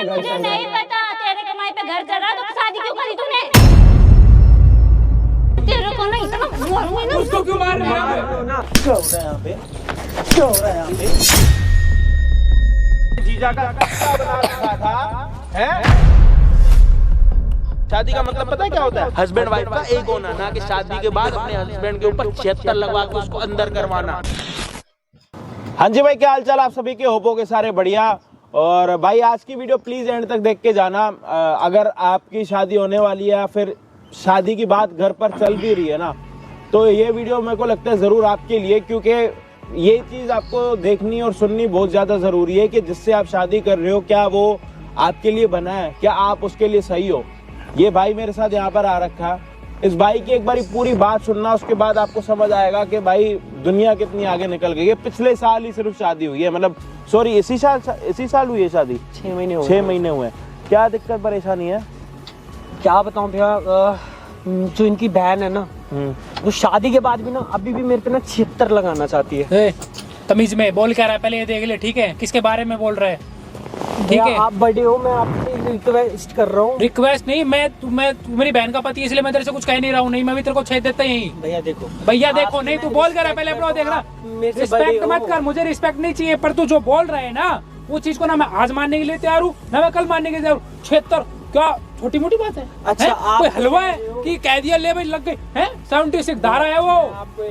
मुझे नहीं पता, तेरे कमाई पे घर चल रहा तो शादी क्यों करी तूने? तेरे को नहीं इतना मारूंगी ना। उसको क्यों मार रहे हो? क्या हो रहा है यहाँ पे? क्या हो रहा है यहाँ पे? जीजा का कच्चा बना रखा था, हैं? शादी का मतलब पता है क्या होता है? हस्बैंड वाइफ का एक होना, ना कि शादी के बाद अपने हस्बैंड के ऊपर 76 लगवा के उसको अंदर करवाना। हाँ जी भाई, क्या हाल चाल आप सभी के? होपो के सारे बढ़िया। और भाई आज की वीडियो प्लीज एंड तक देख के जाना। अगर आपकी शादी होने वाली है या फिर शादी की बात घर पर चल भी रही है ना, तो ये वीडियो मेरे को लगता है जरूर आपके लिए, क्योंकि ये चीज आपको देखनी और सुननी बहुत ज्यादा जरूरी है कि जिससे आप शादी कर रहे हो क्या वो आपके लिए बना है, क्या आप उसके लिए सही हो। ये भाई मेरे साथ यहाँ पर आ रखा, इस भाई की एक बार पूरी बात सुनना, उसके बाद आपको समझ आएगा कि भाई दुनिया कितनी आगे निकल गई है। पिछले साल ही सिर्फ शादी हुई है, मतलब सॉरी इसी साल हुई है शादी। 6 महीने हो 6 महीने हुए। क्या दिक्कत परेशानी है? क्या बताऊं भैया, जो इनकी बहन है ना, वो शादी के बाद भी ना अभी भी मेरे पे ना 76 लगाना चाहती है। तमीज में बोल क्या रहा है पहले ये देख ले, ठीक है? किसके बारे में बोल रहा है? ठीक है, आप बड़े हो, मैं आपसे रिक्वेस्ट कर रहा हूँ। रिक्वेस्ट नहीं, मैं तू मेरी बहन का पति, इसलिए मैं तेरे से कुछ कह नहीं रहा हूँ। नहीं, मैं भी तेरे को छेद देता यही। भैया देखो, भैया देखो नहीं, तू बोल कर रहा है पहले अपना देख रहा। रिस्पेक्ट मत कर, मुझे रिस्पेक्ट नहीं चाहिए, पर तू जो बोल रहा है ना वो चीज को ना मैं आज मानने के लिए तैयार हूँ, ना मैं कल मानने के लिए तैयार हूँ। 76 क्या छोटी मोटी बात है? अच्छा, है? कोई हलवा है कि कह दिया ले भाई लग गई है? 76 धारा है वो,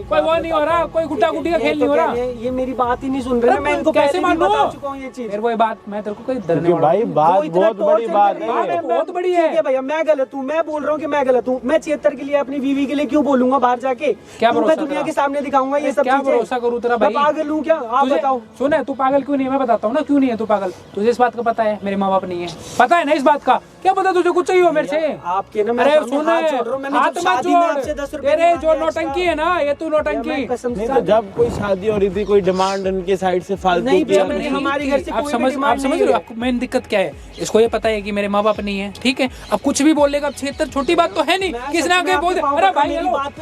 कोई वो नहीं हो रहा, कोई गुड्डा गुड्डी का खेल नहीं हो रहा। ये मेरी बात ही नहीं सुन रहे, मैं इनको कैसे मान बता चुका हूँ ये चीज। मेरे को ये बात, मैं तेरे को कोई डरने वाला भाई बात बहुत बड़ी बात है, बहुत बड़ी है भैया। मैं गलत हूँ, मैं बोल रहा हूँ कि मैं गलत हूँ। मैं 76 के लिए अपनी बीवी के लिए क्यों बोलूंगा बाहर जाके? क्या भरोसा? मैं दुनिया के सामने दिखाऊंगा ये सब? क्या भरोसा करूँ तेरा भाई? पागल हूँ क्या? आप बताओ। सुने, तू पागल क्यों नहीं है मैं बताता हूँ ना क्यों नहीं है तू पागल। तुझे इस बात का पता है मेरे माँ बाप नहीं है, पता है ना इस बात का? क्या पता तुझे कुछ चाहिए हो मेरे से? आपके ना, अरे सुन, हाथ मत जोड़। तेरे जो नौटंकी है ना, ये तू नौटंकी। नहीं तो जब कोई शादी हो रही थी कोई डिमांड उनके साइड से फालतू नहीं की मेरी हमारी घर से आप समझ रहे हो आपको मेन दिक्कत क्या है? इसको ये पता है कि मेरे माँ बाप नहीं है, ठीक है? अब कुछ भी बोलेगा, अब 76 छोटी बात तो है नहीं, किसने आगे बोल दे। अरे भाई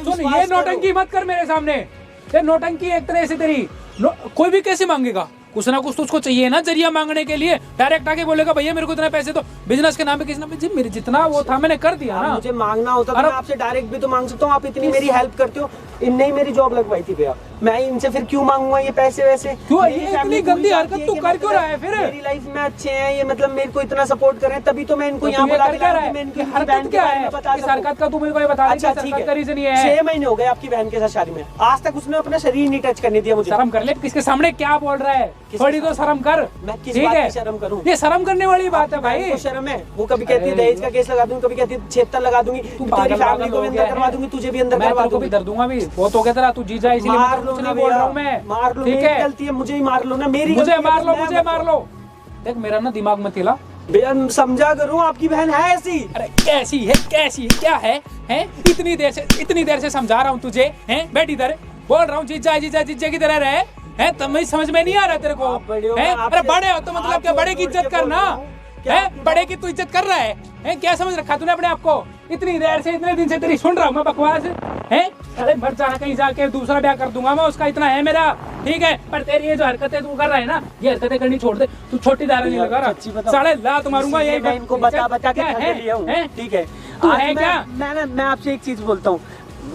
सुन, ये नौटंकी मत कर मेरे सामने। ये नौटंकी एक तरह से तेरी कोई भी कैसे मांगेगा? कुछ ना कुछ तो उसको चाहिए ना जरिया मांगने के लिए। डायरेक्ट आके बोलेगा भैया मेरे को इतने पैसे तो बिजनेस के नाम पे, किसी नाम पे, मेरे जितना वो था मैंने कर दिया ना। मुझे मांगना होता तो मैं आपसे डायरेक्ट भी तो मांग सकता हूँ। आप इतनी मेरी हेल्प करते हो, इनने ही मेरी जॉब लगवाई थी भैया, मैं इनसे फिर क्यों मांगूंगा ये पैसे वैसे? क्यों ये इतनी गंदी हरकत तू कर क्यों रहा है फिर? मेरी लाइफ में अच्छे हैं ये, मतलब मेरे को इतना सपोर्ट कर रहे हैं, तभी तो मैं इनको यहाँ बुला के लाया हूं कि मैं इनकी हरकत क्या है? इस हरकत का तू मेरे को बता। अच्छा ठीक है, 6 महीने हो गए आपकी बहन के साथ शादी में, आज तक उसने अपना शरीर नहीं टच करने दिया मुझे। शर्म कर ले, किसके सामने क्या बोल रहा है? थोड़ी तो शर्म कर। मैं किस ठीक बात है, की शर्म करूं? ये शर्म करने वाली बात है भाई। शर्म है? वो कभी कहती है दहेज का केस लगा दूंगी, कभी कहती है 76 लगा दूंगी, तेरी फैमिली को भी अंदर करवा दूंगी, तुझे भी अंदर करवा दूंगी, दर दूंगा भी। वो तो कहता रहा तू जीजा, इसलिए मैं कुछ नहीं बोल रहा हूँ। मैं मार लो, ठीक है, गलती है, मुझे ही मार लो ना, मेरी मुझे मार लो, मुझे मार लो। देख मेरा ना दिमाग मत हिला, बेन समझा करूं, आपकी बहन है ऐसी। अरे कैसी है, कैसी है, क्या है? हैं इतनी देर से समझा रहा हूँ तुझे, हैं बैठ इधर, बोल रहा हूँ जीजा जीजा जीजा की तरह रहे हैं, तब मैं समझ में नहीं आ रहा तेरे को? अरे बड़े हो तो मतलब क्या, बड़े की इज्जत करना है? बड़े की तू इज्जत कर रहा है? क्या समझ रखा तूने अपने आप को? इतनी देर से, इतने दिन से तेरी सुन रहा हूँ मैं बकवास है। अरे मर जाना, कहीं जाके दूसरा ब्याह कर दूंगा मैं उसका, इतना है मेरा, ठीक है? पर तेरी ये जो हरकतें तू कर रहा है ना, ये हरकतें करनी छोड़ दे। तू छोटी दारा नहीं लगा रहा, साढ़े लात मारूंगा ये। मैं इनको बता के है, ठीक है? तू है क्या? मैं आपसे एक चीज बोलता हूँ,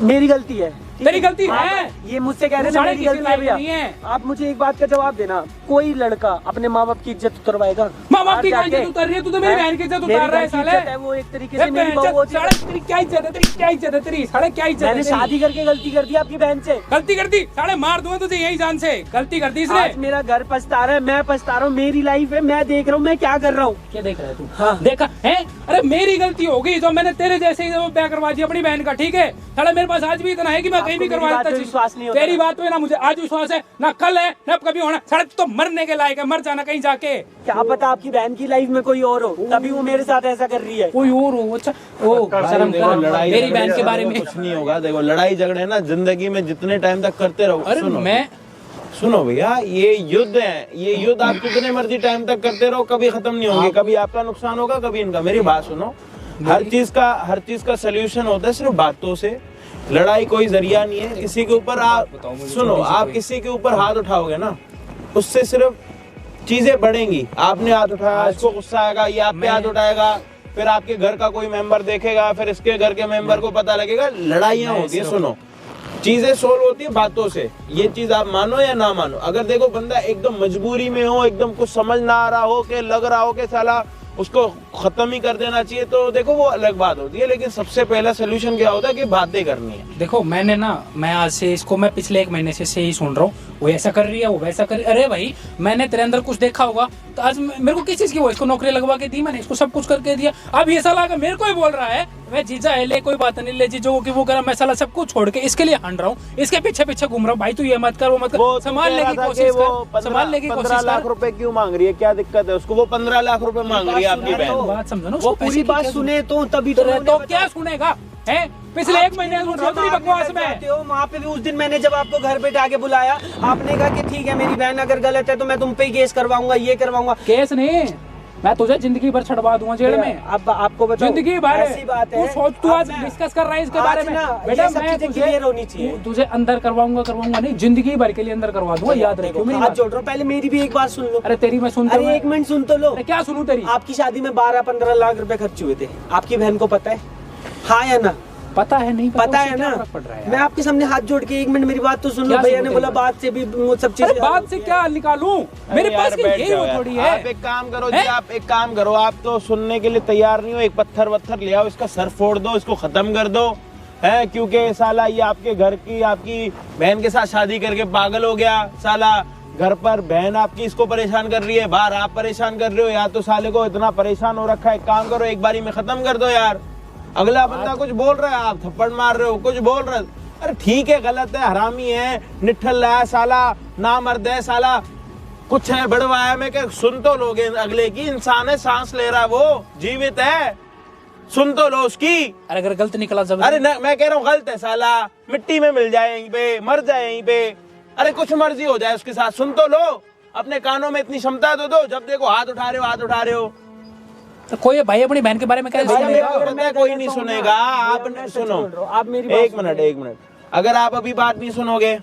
मेरी गलती है। तेरी गलती है? ये मुझसे कह रहे हैं मेरी गलती है भैया। आप मुझे एक बात का जवाब देना, कोई लड़का अपने माँ बाप की इज्जत उतरवाएगा? माँ बाप की इज्जत उतर रही है, तू तो मेरी बहन की इज्जत उतार रहा है साले। वो एक तरीके से मेरी बहू होती है। तेरी क्या इज्जत है? तेरी क्या इज्जत है? तेरी साले क्या इज्जत है? मैंने शादी करके गलती कर दी आपकी बहन से। गलती कर दी? साले मार दूंगा तुझे यही जान से। गलती कर दी इसने। आज मेरा घर पछता रहा है, मैं पछता रहा हूँ, मेरी लाइफ है, मैं देख रहा हूँ मैं क्या कर रहा हूँ। क्या देख रहा है तू? हाँ देखा है? अरे मेरी गलती हो गई जो मैंने तेरे जैसे ही ब्याह करवा दिया अपनी बहन का, ठीक है? साला मेरे पास आज भी इतना है कि मैं कहीं भी करवा देता। विश्वास नहीं होता तेरी बात पे ना मुझे आज विश्वास है, ना कल है, ना कभी होना। साले तो मरने के लायक है, मर जाना कहीं जाके। क्या पता आपकी बहन की लाइफ में कोई और हो, तभी वो मेरे साथ ऐसा कर रही है। कोई और हो? अच्छा ओ शर्म कर, लड़ाई मेरी बहन के बारे में कुछ नहीं होगा। देखो लड़ाई झगड़े ना जिंदगी में जितने टाइम तक करते रहो। अरे मैं सुनो भैया, ये युद्ध है, ये युद्ध आप कितने मर्जी टाइम तक करते रहो, कभी खत्म नहीं होंगे। कभी आपका नुकसान होगा, कभी इनका। मेरी बात सुनो, हर चीज का सलूशन होता है सिर्फ बातों से। लड़ाई कोई जरिया नहीं है। किसी के ऊपर आप सुनो, आप किसी के ऊपर हाथ उठाओगे ना, उससे सिर्फ चीजें बढ़ेंगी। आपने हाथ उठाया, इसको गुस्सा आएगा, ये आप पे हाथ उठाएगा, फिर आपके घर का कोई मेंबर देखेगा, फिर इसके घर के मेंबर को पता लगेगा, लड़ाइयाँ होती है। सुनो, चीजें सोल्व होती है बातों से, ये चीज आप मानो या ना मानो। अगर देखो बंदा एकदम मजबूरी में हो, एकदम कुछ समझ ना आ रहा हो, कि लग रहा हो कि साला उसको खत्म ही कर देना चाहिए, तो देखो वो अलग बात होती है। लेकिन सबसे पहला सोल्यूशन क्या होता है कि बातें करनी है। देखो मैं आज से इसको मैं पिछले 1 महीने से ही सुन रहा हूँ, वो ऐसा कर रही है, वो वैसा कर रही है। अरे भाई, मैंने तेरे अंदर कुछ देखा होगा तो आज मेरे को किस चीज की वो इसको नौकरी लगवा के दी, मैंने इसको सब कुछ करके दिया। अब ये साला अगर मेरे को ही बोल रहा है मैं जीजा है, ले कोई बात नहीं, ले जीजो की वो करा, मैं साला सब कुछ छोड़ के इसके लिए हंड रहा हूँ, इसके पीछे पीछे घूम रहा हूँ। भाई तू ये मत कर, वो मत कर, संभालने की कोशिश कर, संभालने की कोशिश कर। 15 लाख रुपए क्यों मांग रही है, क्या दिक्कत है उसको? वो 15 लाख रुपए मांग रही है आपकी बहन। बात समझो ना, वो पूरी बात सुने तो तभी तो क्या सुनेगा है? पिछले 1 महीने से बकवास में वहाँ पे भी उस दिन मैंने जब आपको घर पे आके बुलाया, आपने कहा कि ठीक है मेरी बहन अगर गलत है तो मैं तुम पे ही केस करवाऊंगा, ये करवाऊंगा। केस नहीं, मैं तुझे जिंदगी भर छड़वा दूंगा जेल में। अब आपको बताओ, जिंदगी भर ऐसी बात है। तू सोच, तू आज डिस्कस कर रहा है इसके बारे में। बेटा मैं क्लियर होनी चाहिए, तुझे अंदर करवाऊंगा नहीं, जिंदगी भर के लिए अंदर करवा दूंगा, याद रखियो मेरी हाथ बात। जोड़ रहा हूं, पहले मेरी भी एक बात सुन लो। अरे तेरी मैं सुनता हूं। अरे 1 मिनट सुन तो लो। क्या सुनूं तेरी? आपकी शादी में 12-15 लाख रुपए खर्च हुए थे, आपकी बहन को पता है? हाँ या ना? पता है नहीं पता है ना? मैं आपके सामने हाथ जोड़ के 1 मिनट मेरी बात तो सुन लो। भैया ने बोला बात से भी सब चीजें, बात से क्या निकालूं? मेरे पास यही वो थोड़ी है। आप एक काम करो जी, आप एक काम करो, आप तो सुनने के लिए तैयार नहीं हो। एक पत्थर वत्थर ले आओ, इसका सर फोड़ दो, इसको खत्म कर दो, है? क्योंकि साला ये आपके घर की, आपकी बहन के साथ शादी करके पागल हो गया साला। घर पर बहन आपकी इसको परेशान कर रही है, बाहर आप परेशान कर रहे हो, या तो साले को इतना परेशान हो रखा है। एक काम करो, एक बारी में खत्म कर दो यार। अगला बंदा कुछ बोल रहा है, आप थप्पड़ मार रहे हो, कुछ बोल रहे हो। अरे ठीक है, गलत है, हरामी है, निठल रहा है साला, नामर्द है साला, कुछ है बड़वाया में, क्या सुन तो लोगे अगले की? इंसान है, सांस ले रहा है, वो जीवित है, सुन तो लो उसकी। अरे अगर गलत निकला जब, अरे मैं कह रहा हूँ गलत है साला, मिट्टी में मिल जाए यहीं पे, मर जाए यहीं पे, अरे कुछ मर्जी हो जाए उसके साथ, सुन तो लो। अपने कानों में इतनी क्षमता तो दो, जब देखो हाथ उठा रहे हो। तो कोई भाई अपनी बहन के बारे में क्या सुनेगा? कोई नहीं सुनेगा। आप सुनो, आप मेरी एक मिनट, अगर आप अभी बात नहीं सुनोगे,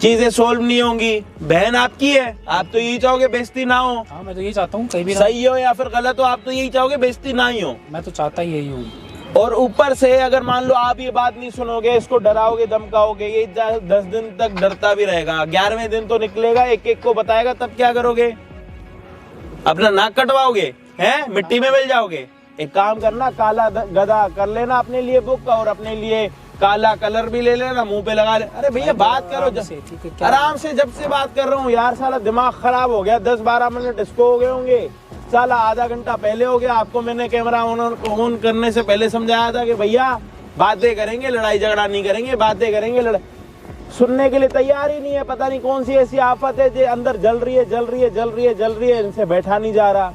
चीजें सोल्व नहीं होंगी। बहन आपकी है, आप तो यही चाहोगे बेइज्जती ना हो। हाँ, मैं तो यही चाहता हूँ, कहीं भी सही हो या फिर गलत हो, आप तो यही चाहोगे बेइज्जती ना ही हो। मैं तो चाहता ही यही हूँ। और ऊपर से अगर मान लो आप ये बात नहीं सुनोगे, इसको डराओगे, धमकाओगे, ये 10 दिन तक डरता भी रहेगा, 11वें दिन तो निकलेगा, एक को बताएगा, तब क्या करोगे? अपना नाक कटवाओगे, हैं? मिट्टी में मिल जाओगे। एक काम करना, काला गधा कर लेना अपने लिए बुक, और अपने लिए काला कलर भी ले लेना, मुंह पे लगा ले। अरे भैया बात करो आराम से, जब से बात कर रहा हूँ यार, साला दिमाग खराब हो गया। 10-12 मिनट इसको हो गए होंगे, साला आधा घंटा पहले हो गया। आपको मैंने कैमरा ऑन करने से पहले समझाया था कि भैया बातें करेंगे, लड़ाई झगड़ा नहीं करेंगे, बातें करेंगे। सुनने के लिए तैयार ही नहीं है। पता नहीं कौन सी ऐसी आफत है जो अंदर जल रही है, इनसे बैठा नहीं जा रहा।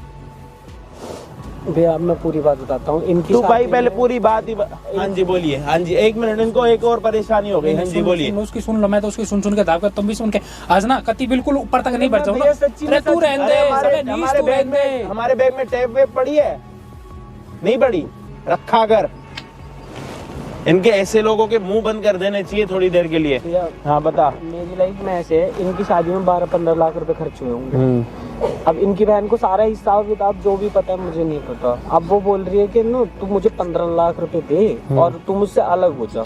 भैया मैं पूरी बात बताता हूँ इनकी। तू भाई पहले पूरी बात ही हाँ जी बोलिए। हाँ जी, 1 मिनट, इनको एक और परेशानी हो गई। हाँ जी बोलिए। उसकी सुन लो, मैं तो उसकी सुन के दाव, तुम भी सुन के आज ना कति बिल्कुल ऊपर तक नहीं बढ़ जाओ ना। अरे तू रहने दे, हमारे बैग में टेप वेप पड़ी है? नहीं पड़ी, रखा कर। इनके ऐसे लोगों के मुंह बंद कर देने चाहिए थोड़ी देर के लिए। हाँ बता। मेरी लाइफ में ऐसे है, इनकी शादी में 12-15 लाख रुपए खर्च हुए होंगे। अब इनकी बहन को सारा हिसाब किताब जो भी पता है, मुझे नहीं पता। अब वो बोल रही है कि नो तू मुझे 15 लाख रुपए दे और तू मुझसे अलग हो जा,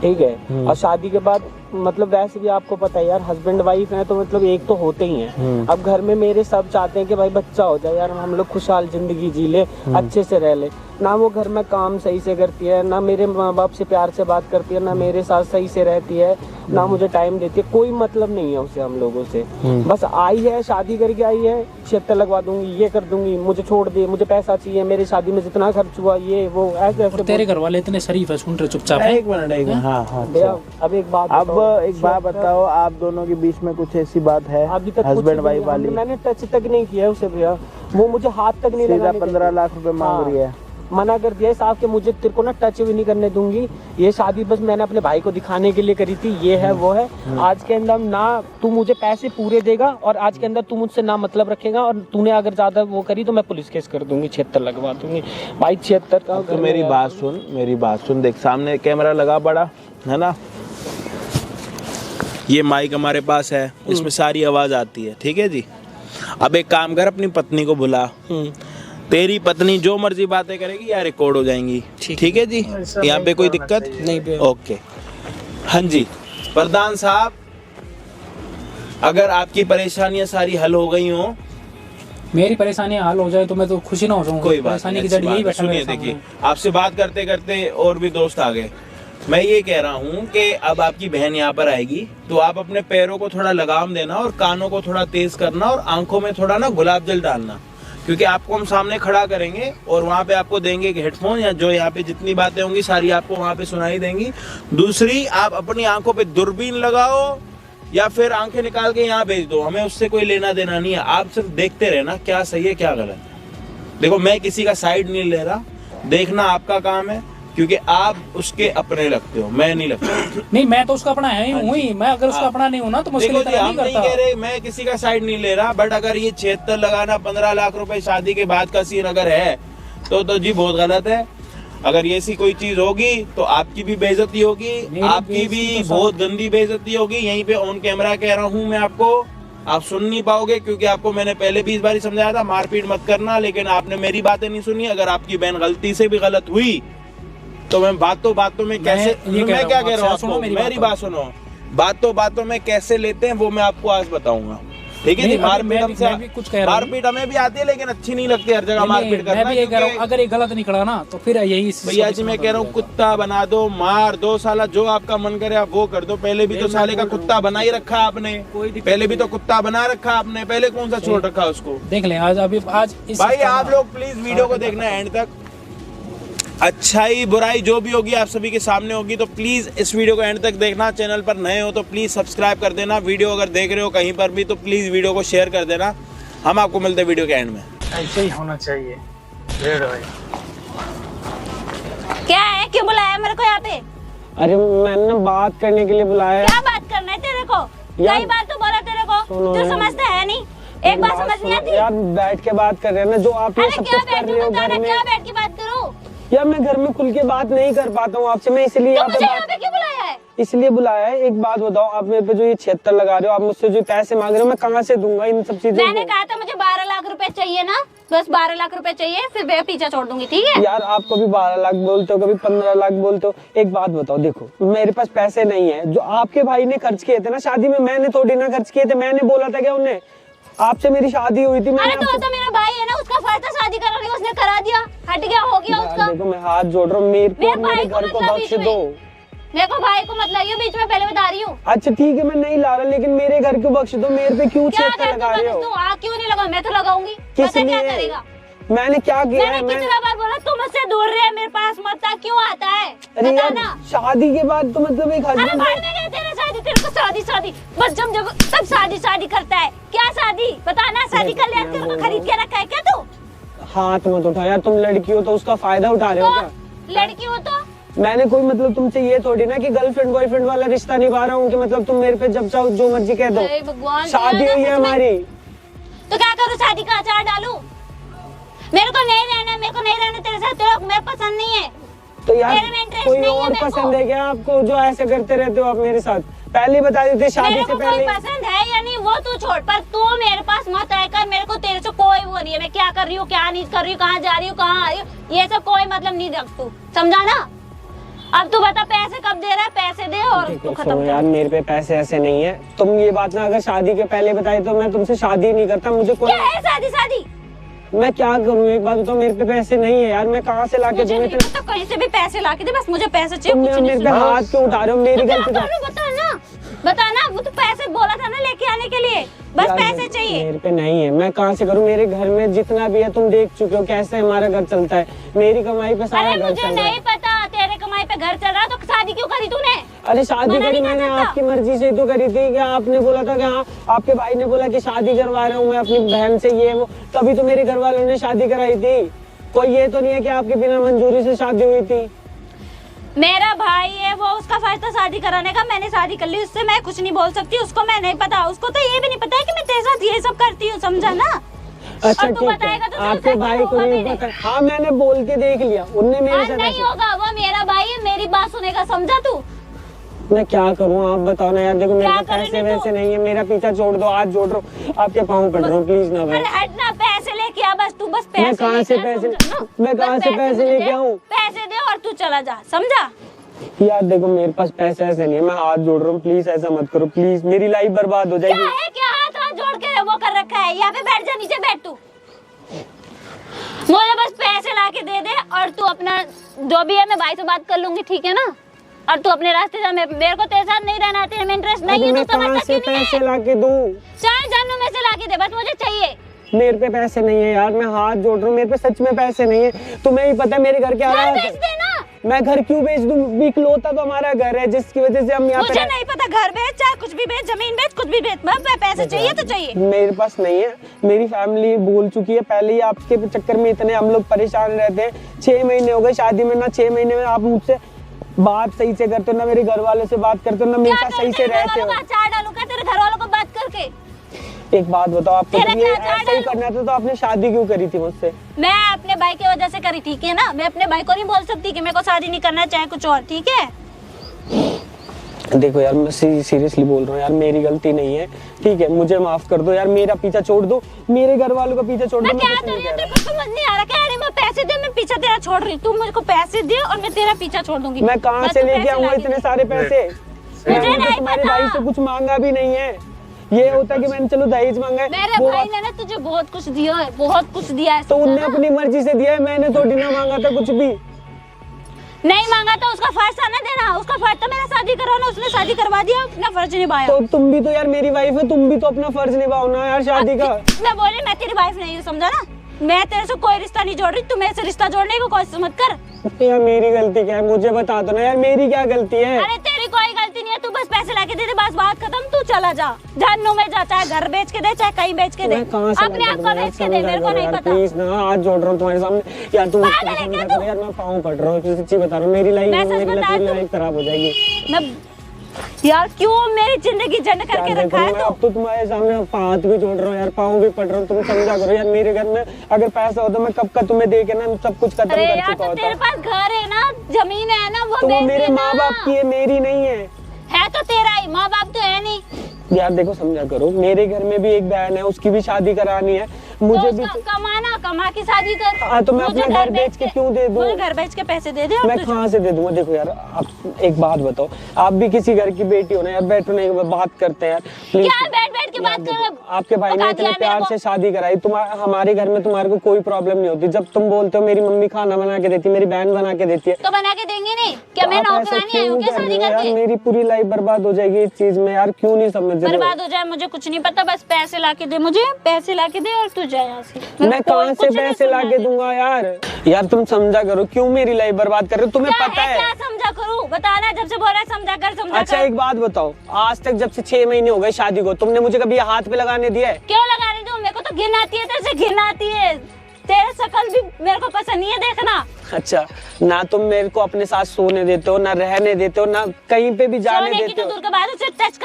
ठीक है? और शादी के बाद मतलब वैसे भी आपको पता है यार, हस्बैंड वाइफ है तो मतलब एक तो होते ही हैं। अब घर में मेरे सब चाहते हैं कि भाई बच्चा हो जाए यार, हम लोग खुशहाल जिंदगी जी ले, अच्छे से रह ले। ना वो घर में काम सही से करती है, ना मेरे माँ बाप से प्यार से बात करती है, ना मेरे साथ सही से रहती है, ना मुझे टाइम देती है। कोई मतलब नहीं है उसे हम लोगों से। बस आई है, शादी करके आई है, 76 लगवा दूंगी, ये कर दूंगी, मुझे छोड़ दे, मुझे पैसा चाहिए, मेरी शादी में जितना खर्च हुआ ये वो ऐसे। तेरे घर वाले इतने शरीफ है, सुन रहे चुपचाप। एक मिनट। हाँ भैया अब एक बात बताओ, आप दोनों के बीच में कुछ ऐसी बात है अभी तक हस्बैंड वाइफ वाली? मैंने टच तक नहीं किया उसे भैया, वो मुझे हाथ तक नहीं लगाने। 15 लाख रुपए मांग रही है। मना कर दिया साहब कि मुझे तेरे को ना टच भी नहीं करने दूंगी। ये शादी बस मैंने अपने भाई को दिखाने के लिए करी थी, ये है वो है। आज के अंदर ना तू मुझे पैसे पूरे देगा और आज के अंदर तू मुझसे ना मतलब रखेगा, और तूने अगर ज्यादा वो करी तो मैं पुलिस केस कर दूंगी, 76 लगवा दूंगी। भाई 76 का। तो मेरी बात सुन, देख सामने कैमरा लगा पड़ा है ना, ये माइक हमारे पास है, इसमें सारी आवाज आती है, ठीक है जी? अब एक काम कर, अपनी पत्नी को बुला। तेरी पत्नी जो मर्जी बातें करेगी या रिकॉर्ड हो जाएंगी। ठीक है जी, यहाँ पे कोई दिक्कत नहीं? ओके। हाँ जी प्रधान साहब, अगर आपकी परेशानियां सारी हल हो गई हो, मेरी परेशानी हल हो जाए तो मैं तो खुशी ना हो जाऊंगा। कोई बात परेशानी की नहीं, जड़ यही बैठा सुनिए, मेरे देखिए सामने। आपसे बात करते करते और भी दोस्त आ गए। मैं ये कह रहा हूँ कि अब आपकी बहन यहाँ पर आएगी तो आप अपने पैरों को थोड़ा लगाम देना और कानों को थोड़ा तेज करना और आंखों में थोड़ा ना गुलाब जल डालना, क्योंकि आपको हम सामने खड़ा करेंगे और वहाँ पे आपको देंगे एक हेडफोन, या जो यहाँ पे जितनी बातें होंगी सारी आपको वहाँ पे सुनाई देंगी। दूसरी, आप अपनी आंखों पे दूरबीन लगाओ या फिर आंखें निकाल के यहाँ भेज दो, हमें उससे कोई लेना देना नहीं है। आप सिर्फ देखते रहना क्या सही है क्या गलत है। देखो मैं किसी का साइड नहीं ले रहा, देखना आपका काम है, क्योंकि आप उसके अपने लगते हो, मैं नहीं लगता। नहीं, मैं तो उसका अपना है हूँ ही। मैं अगर उसका अपना नहीं हूँ ना तो मुझे देखो जी, हम नहीं कह रहे, मैं किसी का साइड नहीं ले रहा, बट अगर ये 76 लगाना 15 लाख रुपए शादी के बाद का सीन अगर है तो जी बहुत गलत है। अगर ऐसी कोई चीज होगी तो आपकी भी बेइज्जती होगी, आपकी भी बहुत गंदी बेइज्जती होगी। यहीं पे ऑन कैमरा कह रहा हूँ मैं आपको, आप सुन नहीं पाओगे, क्योंकि आपको मैंने पहले भी इस बार समझाया था मारपीट मत करना, लेकिन आपने मेरी बातें नहीं सुनी। अगर आपकी बहन गलती से भी गलत हुई तो मैं बातों में कैसे, मैं क्या कह रहा हूँ, मेरी बात सुनो, बातों में कैसे लेते हैं वो मैं आपको आज बताऊंगा। ठीक है जी, मारपीट हमें भी आती है लेकिन अच्छी नहीं लगती हर जगह मारपीट करना। अगर ये गलत निकला ना तो फिर यही भैया जी मैं कह रहा हूँ कुत्ता बना दो, मार दो साला, जो आपका मन करे आप वो कर दो। पहले भी तो साले का कुत्ता बना ही रखा आपने, पहले भी तो कुत्ता बना रखा आपने, पहले कौन सा छोड़ रखा उसको? देख लें आज भाई आप लोग प्लीज वीडियो को देखना एंड तक। अच्छाई बुराई जो भी होगी आप सभी के सामने होगी, तो प्लीज इस वीडियो को एंड तक देखना। चैनल पर नए हो तो प्लीज सब्सक्राइब कर देना। वीडियो अगर देख रहे हो कहीं पर भी तो प्लीज वीडियो को शेयर कर देना। हम आपको मिलते हैं वीडियो के एंड में। ऐसे ही होना चाहिए। क्या है, क्यों बुलाया मेरे को यहाँ पे? अरे मैंने बात करने के लिए बुलाया। क्या बात करना है तेरे को? कई बार तो बोला तेरे को, तू समझता है नहीं, एक बात समझ नहीं आती यार। बैठ के बात कर रहे हैं ना, जो आप ये सब कुछ कर रहे हो घर में। क्या बैठ के बात करूं? यार मैं घर में खुल के बात नहीं कर पाता हूँ आपसे, मैं इसलिए तो मुझे यहाँ पे क्यों बुलाया है? इसलिए बुलाया है। एक बात बताओ, आप मेरे पे जो ये 76 लगा रहे हो, आप मुझसे जो पैसे मांग रहे हो, मैं कहाँ से दूंगा इन सब चीजों? मैंने कहा था मुझे 12 लाख रुपए चाहिए ना, बस 12 लाख रुपए चाहिए, फिर मैं पीछा छोड़ दूंगी। ठीक है यार, आप कभी 12 लाख बोलते हो, कभी 15 लाख बोलते हो। एक बात बताओ, देखो मेरे पास पैसे नहीं है, जो आपके भाई ने खर्च किए थे ना शादी में, मैंने थोड़ी ना खर्च किए थे। मैंने बोला था क्या उन्हें? आपसे मेरी शादी हुई थी। अरे तो मेरा भाई है ना, उसका फर्ज था शादी कराने, उसने करा दिया, हट गया, हो गया उसका। देखो मैं हाथ जोड़ रहा हूँ, मेरे घर को बख्श दो। मेरे को भाई को मत लाइए बीच में, पहले बता रही हूँ। अच्छा ठीक है, मैं नहीं ला रहा, लेकिन मेरे घर को बख्श दो। मेरे पे क्यों चेक लगा रहे हो? क्यों नहीं लगा? मैं तो लगाऊंगी। किस क्या लिए? करेगा? मैंने क्या किया है? कितना बार बोला तुम मुझसे दूर रहे, मेरे पास मत आ, क्यों आता है? अरे यार, बताना। शादी के बाद तो मतलब एक हस्बैंड तेरे को शादी बस जब सब शादी करता है। क्या शादी? बताना, शादी कर लिया, तेरे को खरीद के रखा है क्या तू? हाथ मत उठा यार, तुम लड़की हो तो उसका फायदा उठा रहे हो क्या? लड़की हो तो मैंने कोई मतलब तुमसे ये थोड़ी ना कि गर्लफ्रेंड बॉयफ्रेंड वाला रिश्ता निभा रहा हूँ कि मतलब तुम मेरे पे जब चाहो जो मर्जी कह दो। शादी हुई है हमारी, तो क्या करूँ? शादी का अचार डालू? मेरे को नहीं रहना तेरे साथ, तेरे मेरे पसंद नहीं है। तो यार कोई और पसंद है क्या आपको, जो ऐसे करते रहते हो आप मेरे साथ? पहले बता देते शादी से पहले। कोई पसंद है या नहीं वो तू छोड़, पर तू मेरे पास मत आकर। मेरे को तेरे से कोई वो नहीं है, मैं क्या कर रही हूँ क्या नहीं कर रही हूँ, कहाँ जा रही हूँ कहाँ आ रही हूँ, ये सब कोई मतलब नहीं रख तू, समझा ना? अब तू बता पैसे कब दे रहा है? पैसे दे और तू खत्म। यार मेरे पे पैसे ऐसे नहीं है। तुम ये बात ना अगर शादी के पहले बताई तो मैं तुमसे शादी नहीं करता। मुझे कोई क्या है शादी? मैं क्या करूँ? एक बात बताओ, मेरे पे पैसे नहीं है यार, मैं कहाँ से लाके दूँ? तो कहीं से भी पैसे लाके दे, बस मुझे पैसे चाहिए। तुम मेरे पे हाथ क्यों उठा रहे हो? मेरी गलती बताना, वो तो पैसे बोला था ना लेके आने के लिए, बस पैसे चाहिए। मेरे पे नहीं है, मैं कहाँ से करूँ? मेरे घर में जितना भी है तुम देख चुके हो कैसे हमारा घर चलता है। मेरी कमाई पे सारा घर चल रहा है। मुझे नहीं पता तेरे कमाई पे घर चल रहा, तो शादी क्यों करी तूने? अरे शादी करी मैंने आपकी मर्जी से तो करी थी। क्या आपने बोला था कि हाँ, आपके भाई ने बोला कि शादी करवा रहा हूँ मैं अपनी बहन से, ये वो, तभी तो मेरे घर वालों ने शादी कराई थी। कोई ये तो नहीं है कि आपके बिना मंजूरी से शादी हुई थी। मेरा भाई है वो, उसका फर्ज था शादी कराने का, मैंने शादी कर ली, उससे मैं कुछ नहीं बोल सकती। उसको मैं नहीं पता, उसको तो ये भी नहीं पता है कि मैं तेरे साथ ये सब करती हूँ, समझा ना? अच्छा ठीक है, आपके भाई को नहीं पता? हाँ मैंने बोल के देख लिया, उनने मेरे साथ नहीं होगा, वो मेरा भाई है, मेरी बात सुनेगा, समझा तू? मैं क्या करूँ आप बताओ ना यार। देखो मेरे क्या पास पैसे करेंगे वैसे तू? नहीं है, मेरा पीछा छोड़ दो, आज जोड़ रहा हूँ, आपके पाँव पड़ रहा हूँ, प्लीज ना भाई। अरे हट ना, पैसे लेके आ बस, तू बस पैसे मैं कहाँ से लेके आ, पैसे- समझा ना? मैं कहाँ बस से पैसे मुझे लेके दे, आऊँ? पैसे दे और तू चला जा, समझा? यार देखो मेरे पास पैसे ऐसे नहीं है, मैं हाथ जोड़ रहा हूँ, प्लीज ऐसा मत करो प्लीज, मेरी लाइफ बर्बाद हो क्या जाएगी। है, क्या हाथ हाथ जोड़ के वो कर रखा है? यहाँ पे बैठ जा, नीचे बैठ तू। मुझे बस पैसे लाके दे दे और तू अपना जो भी है, मैं भाई से बात कर लूंगी, ठीक है ना? और तू अपने रास्ते जा, मेरे को तेरे साथ नहीं रहना, तेरे में इंटरेस्ट नहीं है, मैं तू कहाँ समझता से क्यों नहीं पैसे है? लाके दूँ? चाहे जानू में से लाके दे, बस मुझे चाहिए। मेरे पे पैसे नहीं है यार, मैं हाथ जोड़ रहा हूँ, मेरे पे सच में पैसे नहीं है। तुम्हें ही पता है मेरे घर के घर हालात। बेच दे ना। मैं घर क्यों बेच दूँ? इकलौता तो हमारा घर है जिसकी वजह से हम यहाँ मुझे पे। नहीं पता, घर बेच, चाहे कुछ भी बेच, जमीन बेच, कुछ भी बेच, बस पैसे चाहिए तो चाहिए। मेरे पास नहीं है, मेरी फैमिली बोल चुकी है पहले ही, आपके चक्कर में इतने हम लोग परेशान रहते हैं। 6 महीने हो गए शादी में, ना 6 महीने में आप मुझसे बात सही से करते हो, ना मेरे घर वालों से बात करते हो, ना मेरे क्या साथ सही से तेरे रहते घरवालों हो। को अचार डालूं क्या तेरे घर वालों को बात करके? एक बात बताओ, आपको तेरा तो ये क्या अचार ऐसा ही डालूं? करना था तो आपने शादी क्यों करी थी मुझसे? मैं अपने भाई की वजह से करी, ठीक है ना? मैं अपने भाई को नहीं बोल सकती कि मेरे को शादी नहीं करना, चाहे कुछ और, ठीक है? देखो यार मैं सीरियसली बोल रहा हूँ यार, मेरी गलती नहीं है, ठीक है? मुझे माफ कर दो यार, मेरा पीछा छोड़ दो, मेरे घर वालों का पीछा छोड़ दो। मैं मैं क्या कुछ तो नहीं नहीं, कह रहा। तेरे को समझ नहीं आ रहा क्या? अरे मैं पैसे दे, मैं पीछा तेरा छोड़ रही, तू मुझे को पैसे दे और मैं तेरा पीछा छोड़ दूंगी। मैं कहाँ बस से तू लेके पैसे आऊंगा लाके इतने दे। सारे पैसे? मुझे मैंने नहीं तुम्हारे पता। भाई से कुछ मांगा भी नहीं है। ये होता कि मैंने चलो दहेज मांगा है, मेरे वो भाई ने ना तुझे बहुत कुछ दिया है, बहुत कुछ दिया है, तो उनने समझा ना? अपनी मर्जी से दिया है, मैंने थोड़ी ना मांगा था कुछ भी। नहीं मांगा तो उसका फर्ज था ना देना, उसका फर्ज था मेरा शादी करवाना, उसने शादी करवा दिया, अपना फर्ज निभाया। तो तुम भी तो यार मेरी वाइफ है, तुम भी तो अपना फर्ज निभाओ ना यार शादी का। मैं बोली मैं तेरी वाइफ नहीं हूँ, समझा ना? मैं तेरे से कोई रिश्ता नहीं जोड़ रही, तू मेरे से रिश्ता जोड़ने की कोशिश मत कर। यार मेरी गलती क्या है मुझे बता दो ना यार, मेरी क्या गलती है? अरे तेरी कोई गलती नहीं है, तू बस पैसे लाके दे दे, बस बात खत्म, तू चला जा। जानू में जा, चाहे घर बेच के दे, चाहे कहीं बेच के दे, मैं कहाँ से अपने आप को बेच के दे, मेरे को नहीं पता। प्लीज ना, हाथ जोड़ रहा हूँ तुम्हारे सामने यार, तुम पागल है क्या तू? यार मैं पाँव पड़ रहा हूँ, सच्ची बता रहा हूँ, मेरी लाइफ मैं सच बता दूं? लाइफ खराब हो जाएगी। मैं यार क्यों मेरी जिंदगी झंड करके यार रखा देखो, है मैं तू? अब तो तुम्हारे सामने हाथ भी जोड़ रहा हूँ यार, पाँव भी पड़ रहा हूँ, तुम समझा करो यार। मेरे घर में अगर पैसा होता मैं कब का तुम्हें दे के ना सब कुछ खत्म अरे कर यार चुका तो तेरे होता। पास घर है ना, जमीन है ना, वो तो वो बेच मेरे देना। माँ बाप की है, मेरी नहीं है तो तेरा ही, माँ बाप तो है नहीं। यार देखो समझा करो, मेरे घर में भी एक बहन है, उसकी भी शादी करानी है, तो मुझे भी उसका कमाना, कमा के शादी कर। हाँ, तो मैं मुझे अपना घर बेच के क्यों दे दूं? मुझे घर बेच के पैसे दे दे और मैं तुझे- कहाँ से दे दूंगा? देखो यार आप एक बात बताओ, आप भी किसी घर की बेटी हो ना यार, बैठो नहीं बात करते हैं यार प्लीज। क्या बैठ बैठ के बात कर? आपके भाई ने बता इतने दिया प्यार मेरे से को। शादी कराई, तुम्हारे हमारे घर में तुम्हारे को कोई प्रॉब्लम नहीं होती। जब तुम बोलते हो मेरी मम्मी खाना बना के देती है, मेरी बहन बना के देती है, तो बना के देंगे नहीं क्या? मैं आप ऐसा नौकरानी आई हूँ क्यों क्या कर शादी रही हो यार? करके? मेरी पूरी लाइफ बर्बाद हो जाएगी इस चीज में यार, क्यों नहीं समझ रहे हो? बर्बाद हो जाए मुझे कुछ नहीं पता, बस पैसे लाके दे, मुझे पैसे लाके दे और तू जा यहाँ से। मेरे मैं को कहाँ से कुछ नहीं पैसे सुनना लाके है। दूंगा यार? यार तुम समझा करो, क्यों मेरी लाइफ बर्बाद कर रहे हो? तुम्हें क्या पता है, है? क्या समझा करूँ? बताना, जब से बोल रहा है समझा कर, समझा अच्छा कर। एक बात बताओ, आज तक जब से 6 महीने हो गए शादी को, तुमने मुझे कभी हाथ पे लगाने दिया है? क्यों लगाने दूं? मेरे को तो घिन आती है, तेरे से घिन आती है, तेरे शकल भी मेरे को पसंद नहीं है देखना। अच्छा, ना तुम मेरे को अपने साथ सोने देते हो, ना रहने देते हो, ना कहीं पे भी जाने सोने की देते तो हो। दूर के बाद उसे टच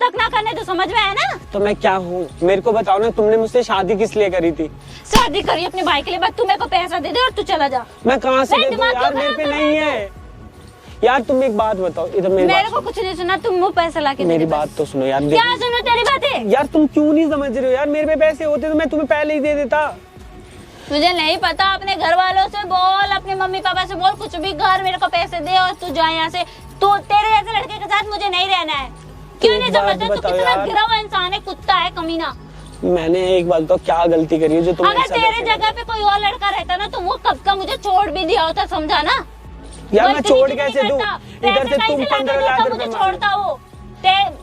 तक ना करने तो समझ में आया ना? तो मैं क्या हूँ मेरे को बताओ ना, तुमने मुझसे शादी किस लिए करी थी? शादी करी अपने भाई के लिए, बस तू मेरे को पैसा दे दे और तू चला जा। मैं कहाँ से नहीं, दे दूँ दिमाग यार, क्यों मेरे पे खराब नहीं है यार। तुम एक बात बताओ इधर, मेरे को कुछ नहीं सुना, तुम वो पैसा लाके दे मेरी दे बात बस। तो सुनो यार। क्या सुनो तेरी बातें? यार तुम क्यों नहीं समझ रहे हो यार? मेरे पे पैसे होते तो मैं तुम्हें पहले ही दे देता। मुझे नहीं पता, अपने घर वालों से बोल, अपने मम्मी पापा से बोल, कुछ भी घर, मेरे को पैसे दे और तू जा यहाँ से। तू तेरे जैसे लड़के के साथ मुझे नहीं रहना है। क्यों एक नहीं बात समझता? तू बताओ कितना यार। गिरा हुआ इंसान है, कुत्ता है, कमीना। मैंने एक बात तो क्या गलती करी है जो तुम अगर तेरे जगह पे कोई और लड़का रहता ना तो वो कब का मुझे छोड़ भी दिया होता, समझा ना? यार वो मैं इतनी छोड़ जिद नहीं कैसे दूं? करता। इधर पैसे से कहीं तुम लाके 15 देता, लाख मुझे रुपए छोड़ता वो।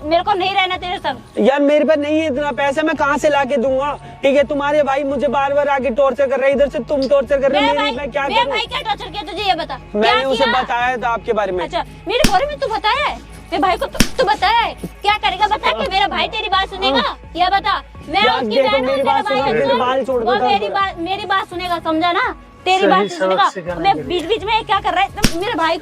मेरे को नहीं रहना तेरे संग। यार मेरे पे नहीं है इतना पैसा, मैं कहाँ से लाके दूंगा? ठीक है, तुम्हारे भाई मुझे बार बार आके टॉर्चर कर रहे हैं, इधर से तुम टॉर्चर कर रहे हो, मैं क्या मेरे करूं? भाई क्या टॉर्चर किया तुझे, ये बता। मैंने क्या उसे किया? बताया था आपके बारे में। अच्छा, मेरे बारे में तू बताया है? मेरे भाई को तू बताया है? क्या करेगा बता कि मेरा भाई तेरी बात सुनेगा? ये बता। मैं यार उसकी देखो, बहन हूँ, मेरी तेरा बात भाई सुनो, है, मेरे सुन। बाल छोड़ दो, वो दर्द मेरी बात सुनेगा, समझा ना? तेरी बात सुनेगा। मैं बीच बीच में क्या कर रहा है? मेरे भाई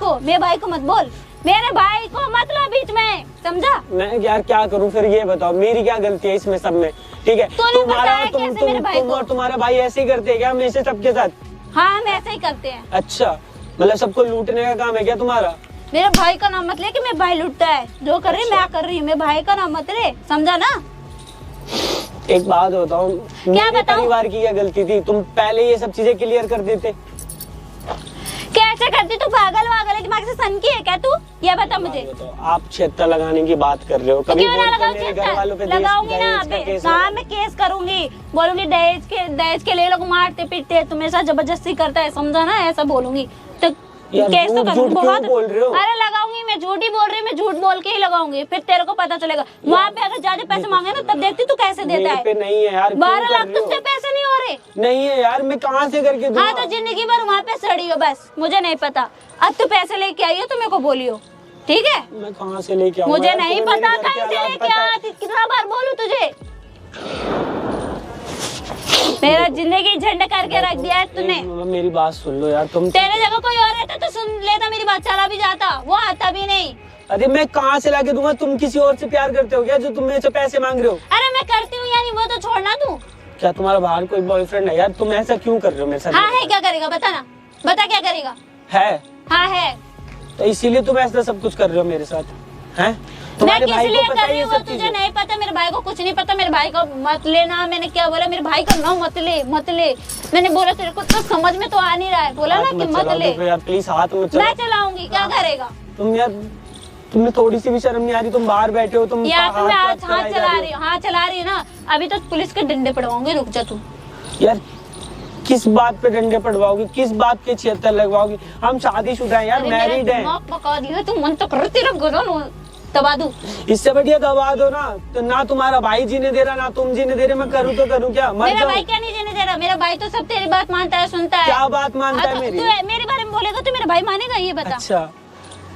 को मत बोल, मेरे भाई को मत लो बीच में, समझा? मैं यार क्या करूं फिर? ये बताओ मेरी क्या गलती है इसमें सब में? ठीक है, तूने बताया कैसे मेरे भाई तुम को? और तुम्हारा भाई ऐसे ही करते हैं क्या हमेशा सबके साथ? हाँ, हम ऐसे ही करते हैं। अच्छा, मतलब सबको लूटने का काम है क्या तुम्हारा? मेरे भाई का नाम मत ले कि मेरा भाई लुटता है। जो कर रही मैं कर रही हूँ, मेरे भाई का नाम मत ले, समझा ना। एक बात बताओ, क्या मेरे बताऊं? परिवार की क्या गलती थी? तुम पहले ये सब चीजें क्लियर कर देते। कैसे करती तू? पागल वागल है, दिमाग से सन की है क्या तू? ये बता मुझे। बताओ, आप 76 लगाने की बात कर रहे हो, तो कभी क्यों ना बोलते लगाऊं मेरे घर वालों पे छेत्तर? लगाऊंगी ना दहेज का अबे। केस हाँ मैं केस करूंगी, बोलूंगी दहेज के लिए लोग मारते पीटते हैं, तुम्हें साथ जबरदस्ती करता है, समझा ना, ऐसा बोलूंगी। तो यार, केस तो झूठ करूंगी क्यों बोल रहे हो? अरे लगाऊंगी, मैं झूठ ही बोल रही हूँ, मैं झूठ बोल के ही लगाऊंगी, फिर तेरे को पता चलेगा। वहाँ पे अगर ज्यादा पैसे मांगे ना तब देखती तू कैसे देता मेरे है। पे नहीं है यार, क्यों 12 कर लाख रहे हो? तुझसे पैसे नहीं हो रहे। नहीं है यार, मैं कहाँ से करके दूंगा? हाँ तो जिंदगी भर वहाँ पे सड़ी हो बस, मुझे नहीं पता। अब तू पैसे लेके आई हो तो मेरे को बोलियो, ठीक है? मैं कहाँ से लेके आऊंगा? मुझे यार, नहीं तुम्हें पता मेरे घर के कहीं से हालात लेके पता है। आती, कितना बार बोलूं तुझे? मेरा जिंदगी झंड करके रख दिया है तूने। मेरी बात सुन लो यार, तुम तेरे जगह कोई और रहता तो सुन लेता, मेरी बात चला भी जाता, वो आता भी नहीं। अरे मैं कहाँ से लाके दूंगा? तुम किसी और से प्यार करते हो क्या, जो तुम मेरे से पैसे मांग रहे हो? अरे मैं करती हूँ यानी, वो तो छोड़ना तू। क्या तुम्हारा बाहर कोई बॉयफ्रेंड है यार? तुम ऐसा क्यों कर रहे हो मेरे साथ? हाँ है, क्या करेगा बता ना, बता क्या करेगा? है हाँ है। तो इसीलिए तुम ऐसा सब कुछ कर रहे हो मेरे साथ, हैं? मैं तुम्हारे किस भाई लिए को कर पता रही है ये हूँ वो सब तुझे चीजें? नहीं पता, मेरे भाई को कुछ नहीं पता। मेरे भाई को मत लेना, मैंने क्या बोला? मेरे भाई का नाम मत ले, मत ले। मैंने बोला तेरे को तो समझ में तो आ नहीं रहा है, बोला ना हाथ कि मत मत चलाओ, ले। देखो यार प्लीज हाथ मत मैं चलाओ। चलाऊंगी, क्या करेगा? तुम यार, तुम्हें थोड़ी सी भी शर्म नहीं आ रही? तुम बाहर बैठे हो, तुम यार तो मैं आज हाथ चलाई जा चला रही रही हूँ, हाथ चला रही हूँ ना। अभी तो पुलिस के डंडे पड़वाऊंगी, रुक जा तू। हो। यार किस बात पे डंडे पड़वाओगी? किस बात के 76 लगवाओगी? हम शादीशुदा हैं यार, अरे मेरा मैरिड हैं। दिमाग पका दिया तू, मन तो कर तेरा गला दबा दूं। इससे बढ़िया दबा दो ना। तो ना तुम्हारा भाई जीने दे रहा, ना तुम जीने दे रहे, मैं करूँ तो करूँ क्या? मर मेरा जाऊं? भाई क्या नहीं देने दे रहा? मेरा भाई तो सब तेरी बात मानता है, सुनता है। क्या बात मानता है हाँ, तो मेरी? तू मेरे बारे में बोलेगा तो मेरा भाई मानेगा, ये बता। अच्छा,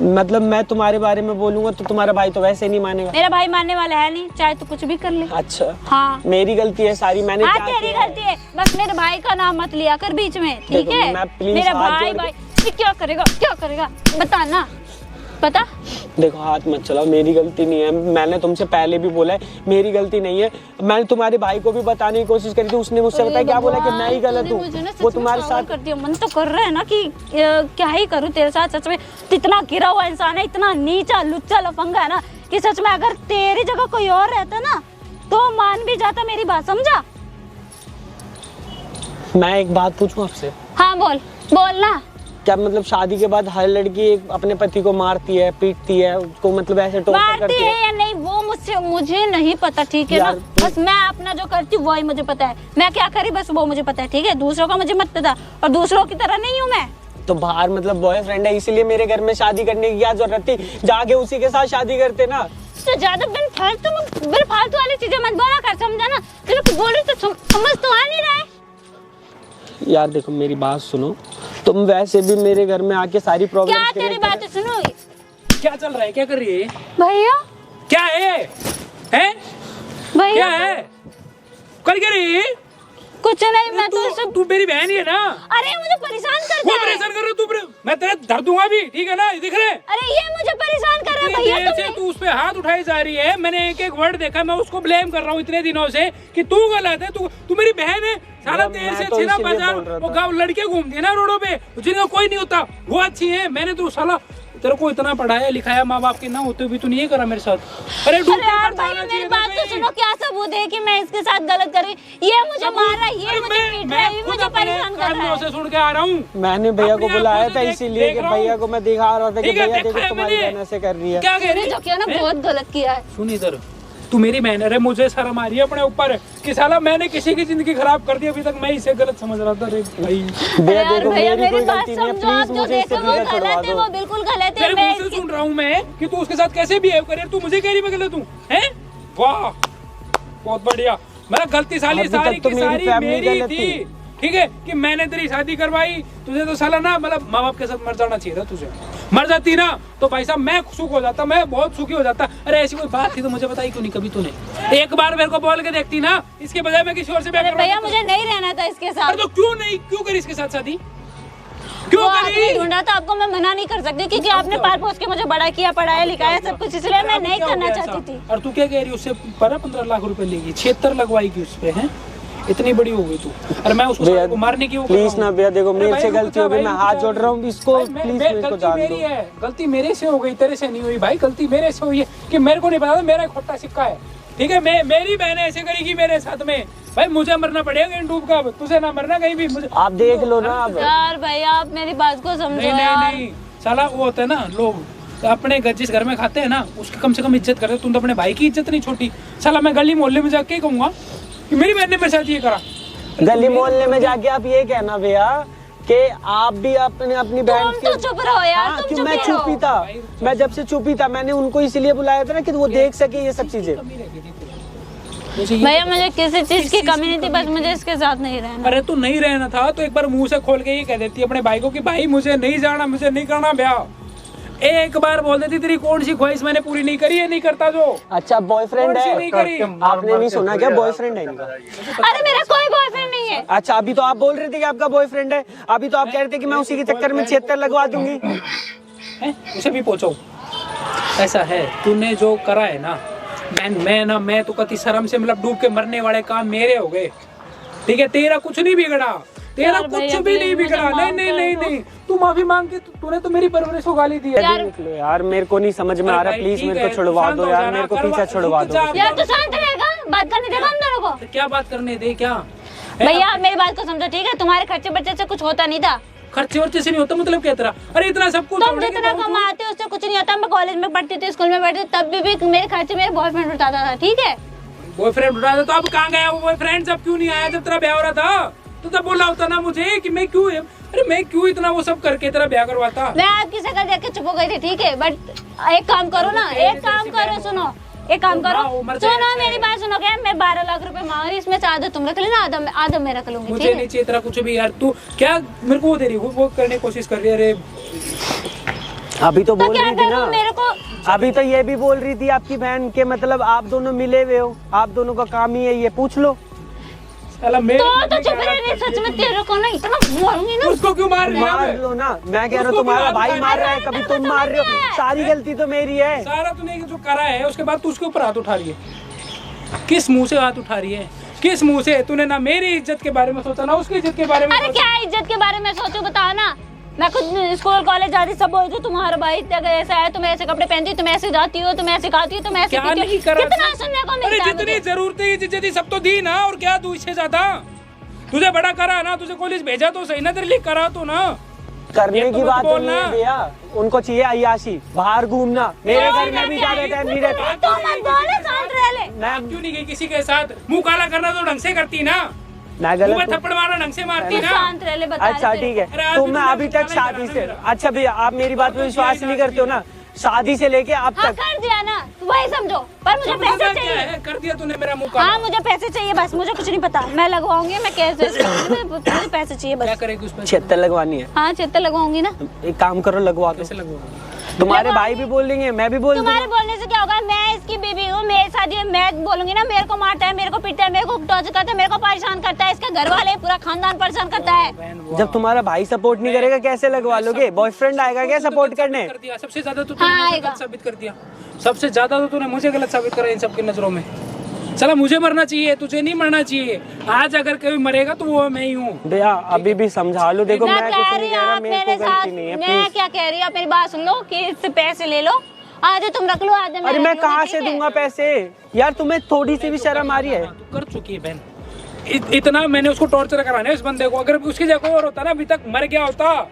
मतलब मैं तुम्हारे बारे में बोलूंगा तो तुम्हारा भाई तो वैसे नहीं मानेगा? मेरा भाई मानने वाला है नहीं, चाहे तू कुछ भी कर ले। अच्छा, हाँ मेरी गलती है सारी, मैंने हाँ क्या तेरी किया है? गलती है, बस मेरे भाई का नाम मत लिया कर बीच में, ठीक देखो, है? मैं प्लीज मेरा हाथ भाई जोड़ के- भाई ये क्या करेगा, क्या करेगा बता ना, बता। देखो हाथ मत चलाओ, मेरी गलती नहीं है। मैंने तुमसे पहले भी बोला है मेरी गलती नहीं है। मैंने तुम्हारे भाई को भी बताने की कोशिश करी थी, उसने मुझसे बताया क्या बोला कि मैं ही गलत हूँ। वो तुम्हारे साथ कर दिया, मन तो कर रहा है ना कि क्या ही करूँ तेरे साथ। सच में इतना गिरा हुआ इंसान है, इतना नीचा लुच्चा लफंगा है ना कि सच में अगर तेरी जगह कोई और रहता ना तो मान भी जाता मेरी बात, समझा? मैं एक बात पूछूं आपसे? हाँ बोल, बोल ना। क्या मतलब शादी के बाद हर लड़की अपने पति को मारती है, पीटती है, उसको मतलब ऐसे टॉर्चर मारती करती है है? या नहीं वो मुझे नहीं पता, ठीक है ना? यार, बस मैं अपना जो करती हूँ वही मुझे पता है, मैं क्या करी बस वो मुझे पता है, ठीक है? दूसरों का मुझे मत पता, और दूसरों की तरह नहीं हूँ मैं। तो बाहर मतलब बॉयफ्रेंड है, इसीलिए मेरे घर में शादी करने की क्या जरूरत थी? जाके उसी के साथ शादी करते ना। तो ज्यादा बेफालतू वाली चीजें मत बोला कर, समझा ना? तेरे को बोल रही तो समझ तो आ नहीं रहा है। यार देखो मेरी बात सुनो, तुम वैसे भी मेरे घर में आके सारी प्रॉब्लम क्या तेरी बात सुनोगी? क्या चल रहा है? क्या कर रही है? भैया क्या है? हैं? क्या भैया है? कर क्या रही है? कुछ नहीं, मैं तो सब। तू मेरी बहन ही है ना? अरे मुझे परेशान कर वो रहा है। परेशान कर रहा है तू, मैं तेरे धर दूंगा भी, ठीक है ना? ये दिख रहा है? अरे ये मुझे परेशान कर रहा है भैया, देर से तुमने। तू उस पे हाथ उठाई जा रही है। मैंने एक एक वर्ड देखा, मैं उसको ब्लेम कर रहा हूँ इतने दिनों से कि तू गलत है, तू मेरी बहन है। सारा देर से तो छेना इसीलिए बाजार बोल रहा वो था। गाँव लड़के घूमती है ना रोडों पे, जिनका कोई नहीं होता, वो अच्छी है। मैंने तो साला तेरे को इतना पढ़ाया लिखाया, माँ बाप के ना होते भी तूने ये करा मेरे साथ। अरे अरे यार भैया मेरी बात तो सुनो, क्या सबूत है कि मैं इसके साथ गलत कर रही? ये मुझे मार रहा है, ये मुझे पीट रहा है, ये मुझे परेशान कर रहा है। से सुन के आ रहा हूँ। मैंने भैया को अपनी बुलाया आंखों था से इसीलिए कि भैया को मैं दिखा रहा था कि ठीक है, भैया देखा देखो है तुम्हारी मैंने। बहन ऐसे कर रही है। क्या कह रही तूने है? जो किया ना बहुत गलत किया है। सुन इधर, तू मेरी बहन है, मुझे शर्म आ रही है अपने ऊपर कि साला मैंने किसी की जिंदगी खराब कर दी। अभी तक मैं इसे गलत समझ रहा था। रे भाई भैया यार देखो भैया मेरी कोई मेरी बात गलती नहीं है, समझो, आप प्लीज जो मुझे इससे देखो वो पीछे छुड़वा गलत है, दो। वो बिल्कुल गलत है। तेरे मैं मुंह से इसकी- सुन रहा हूँ मैं कि तू उसके साथ कैसे बिहेव करे, तू मुझे कह रही मैं गलत हूँ? हैं? वाह बहुत बढ़िया। मतलब गलती साली अभी तक सारी तो की मेरी सारी फैमिली मेरी गलत थी, थी। ठीक है? कि मैंने तेरी शादी करवाई, तुझे तो साला ना मतलब माँ बाप के साथ मर जाना चाहिए था। तुझे मर जाती ना तो भाई साहब मैं सुख हो जाता, मैं बहुत सुखी हो जाता। अरे ऐसी कोई बात थी तो मुझे बताई क्यों नहीं कभी तूने? एक बार मेरे को बोल के देखती ना, इसके बजाय मैं किसी और से अरे भैया मुझे नहीं रहना था इसके साथ। तो क्यों नहीं, क्यों करी इसके साथ शादी? क्यों वो आदमी करी? ढूंढा था, आपको मैं मना नहीं कर सकती क्योंकि आपने पाल पोस के मुझे बड़ा किया, पढ़ाया लिखाया सब कुछ, इसलिए मैं नहीं क्या हो करना गया चाहती ऐसा? थी। और तू क्या कह रही है? उससे 15 लाख रुपए लेगी, 76 लगवाएगी उस पे, हैं? इतनी बड़ी हो गई तू। अरे मैं उसको भैया, को मारने की वो कर प्लीज रहा ना हूँ। भैया, देखो अरे मेरे भाई, से रुक गलती जा हो गई, भाई, मैं रुक हाथ जा। जोड़ रहा हूँ इसको, प्लीज मेरे को गलती जान मेरी दो। है, गलती मेरे से हो गई, तेरे से नहीं हुई भाई। गलती मेरे से हुई है कि मेरे को नहीं पता था मेरा एक खोटा सिक्का है, ठीक है। मेरी बहन ऐसे करेगी मेरे साथ में, भाई मुझे मरना पड़ेगा कहीं डूब कर, तुझे ना मरना कहीं भी। मुझे आप देख लो ना अब। यार भैया आप मेरी बात को समझो नहीं नहीं यार। नहीं, साला वो होता है ना, लोग अपने जिस घर में खाते हैं ना उसकी कम से कम इज्जत करते। तुम तो अपने भाई की इज्जत नहीं छोटी। साला मैं गली मोहल्ले में जाके कहूंगा कि मेरी बहन ने मेरे साथ ये करा। गली मोहल्ले में जाके आप ये कहना भैया कि आप भी अपने अपनी बहन तुम तो चुप रहो यार, हाँ, तुम क्यों चुप मैं ही चुप ही रहो। था। मैं जब से चुप ही था, मैंने उनको इसलिए बुलाया था ना कि वो देख सके ये सब चीजें। भैया मुझे किसी चीज की कमी नहीं थी, बस मुझे इसके साथ नहीं रहना। अरे तू नहीं रहना था तो एक बार मुंह से खोल के ये कह देती अपने भाई को कि भाई मुझे नहीं जाना, मुझे नहीं करना ब्याह। एक बार बोल देती तेरी कौन सी ख्वाहिश मैंने पूरी नहीं करी है, नहीं करता जो। अच्छा बॉयफ्रेंड कौन सी है? नहीं करी? आपने नहीं सुना क्या बॉयफ्रेंड है इनका? अरे मेरा कोई बॉयफ्रेंड नहीं है। अच्छा अभी तो आप बोल रहे थे कि आपका बॉयफ्रेंड है, अभी तो आप कह रहे थे कि मैं उसी के चक्कर में 76 लगवा दूंगी। हैं? उसे भी पूछो। ऐसा है तूने जो करा है ना, मैं तो कति शर्म से मतलब डूब के मरने वाले काम मेरे हो गए, ठीक है। तेरा कुछ नहीं बिगड़ा, तेरा यार कुछ भैया, भी नहीं प्लीज मुझे बिगड़ा। माफ नहीं नहीं कर नहीं दो। नहीं, तू माफी मांग के तूने तो मेरी परवरिश को गाली दी है। यार- निकलो यार, मेरे को नहीं समझ में आ रहा, भाई, प्लीज ठीक मेरे है, को छुड़वा शांत दो हो यार, जाना, मेरे को करवा- पीछे छुड़वा रुक दो। जा। यार तू शांत रहेगा, बात करने देगा हम दोनों को। क्या बात करने दे, क्या भैया मेरी बात को समझो, ठीक है। तुम्हारे खर्चे बच्चे से कुछ होता नहीं था। खर्चे वर्चे से नहीं होता मतलब क्या तेरा? अरे इतना सब कुछ तुम होने के जितना बावजूद- कमाते हो उससे कुछ नहीं होता। मैं कॉलेज में पढ़ती थी, स्कूल में पढ़ती थी, तब भी मेरे खर्चे मेरे बॉयफ्रेंड उठाता था, ठीक है। बॉयफ्रेंड उठा था तो अब कहाँ गया वो बॉयफ्रेंड? जब क्यों नहीं आया जब तेरा ब्याह हो रहा था? तो तब बोला होता ना मुझे कि मैं क्यों इतना वो सब करके तेरा ब्याह करवाता। मैं आपकी शक्ल देख के चुप हो गई थी, ठीक है। बट एक काम करो ना, एक काम करो, सुनो, एक काम करो, सुनो मेरी बात सुनो। क्या मैं 12 लाख रुपए मांग रही, इसमें से आधा तुम रख लेना, आधा मैं रख लूंगी, मुझे ठीक नहीं है। चाहिए तेरा कुछ भी यार। तू क्या मेरे को वो दे रही है, वो करने की कोशिश कर रही है। अरे अभी तो तो बोल क्या रही थी करूं, ना, मेरे को अभी तो ये भी बोल रही थी आपकी बहन के मतलब आप दोनों मिले हुए हो, आप दोनों का काम ही है ये, पूछ लो। साला मेरे तो चुप रहे। सच में तेरे को ना इतना मारूंगी ना। उसको क्यों मार रही है? मार लो ना, मैं कह रहा हूँ तुम्हारा भाई मार रहा है, कभी तुम मार रहे हो, सारी गलती तो मेरी है। सारा तूने जो करा है उसके बाद तू उसके ऊपर हाथ उठा रही है। किस मुंह से हाथ उठा रही है? किस मुंह से? तूने ना मेरी इज्जत के बारे में सोचा ना उसकी इज्जत के बारे में अरे सोचा। क्या इज्जत के बारे में सोचो, बताओ ना। मैं खुद स्कूल कॉलेज जाती, सब बोलती हूँ तुम्हारा भाई इतना ऐसा है, तुम ऐसे कपड़े पहनती हो, तुम ऐसे जाती हो, तुम ऐसे खाती हो, तुम ऐसे क्या पीती नहीं हो। करा? कितना सुनने को अरे मिलता है जितनी मुझे। जरूरत है इज्जत थी सब तो दी ना, और क्या तू इससे ज्यादा? तुझे बड़ा करा ना, तुझे कॉलेज भेजा तो सही ना, तेरे लिए करा तो ना। करने ये तो की मत बात नहीं बोलना। है भैया, उनको चाहिए अय्याशी, बाहर घूमना। मेरे घर में भी ज्यादा टाइम नहीं रहता। तू मत बोले, शांत रह ले। मैं क्यों नहीं गई किसी के साथ? मुंह काला करना तो ढंग से करती ना, मैं मुंह में गलत हूँ? थप्पड़ मारना ढंग से मारती तू ना। शांत रह ले, बता अच्छा रही ठीक तेरे अरे है, आज तो भी मैं तुमने अभी तक निकाला ही शादी करा से, मेरा। अच्छा भैया आप मेरी बात पे विश्वास नहीं करते हो ना, शादी से लेके अब को। हाँ तक कर दिया ना, तू वही समझो। पर मुझे पैसे क्या चाहिए। है? कर दिया तूने मेरा मुंह हाँ काला। मुझे पैसे चाहिए, बस मुझे कुछ नहीं पता। मैं लगवाऊंगी, मैं कैसे मुझे पैसे चाहिए क्या बस। करेगी उसमें? 76 लगवानी है। हाँ 76 लगवाऊंगी ना। एक काम करो, लगवा दो। कैसे लगवाऊंगा? तुम्हारे भाई भी बोल देंगे, मैं भी बोल तुम्हारे दूंगा। बोलने से क्या होगा? मैं इसकी बीवी हूँ, मेरी शादी है, मैं बोलूंगी ना मेरे को मारता है, मेरे को पीटता है, मेरे को टॉर्चर करता है, मेरे को परेशान करता है, इसका घर वाले पूरा खानदान परेशान करता है। जब तुम्हारा भाई सपोर्ट नहीं करेगा कैसे लगवा लोगे? बॉयफ्रेंड आएगा क्या सपोर्ट करने? कर दिया सबसे ज्यादा तो हाँ, तूने मुझे आएगा। गलत साबित कर दिया। सबसे ज्यादा तो तूने मुझे गलत साबित करा इन सबकी नजरों में। चला मुझे मरना चाहिए, तुझे नहीं मरना चाहिए। आज अगर कोई मरेगा तो वो मैं ही हूँ। भैया अभी भी समझा लो, देखो मैं मैं कुछ कह नहीं रही कह हूँ रहा, आप मेरे मेरे को साथ, गलती नहीं है, मैं प्लीज। क्या कह रही हूँ, आप मेरी बात सुन लो कि इससे पैसे ले लो, आधे तुम रख लो, आधे मैं अरे रख मैं लूंगी, कहाँ ठीक से है? दूंगा पैसे? यार तुम्हें थोड़ी सी भी शर्म आ रही है? तू कर चुकी है बहन। इतना मैंने उसको टॉर्चर कराना है इस बंदे को। अगर उसकी जगह कोई और होता ना अभी तक मर गया होता।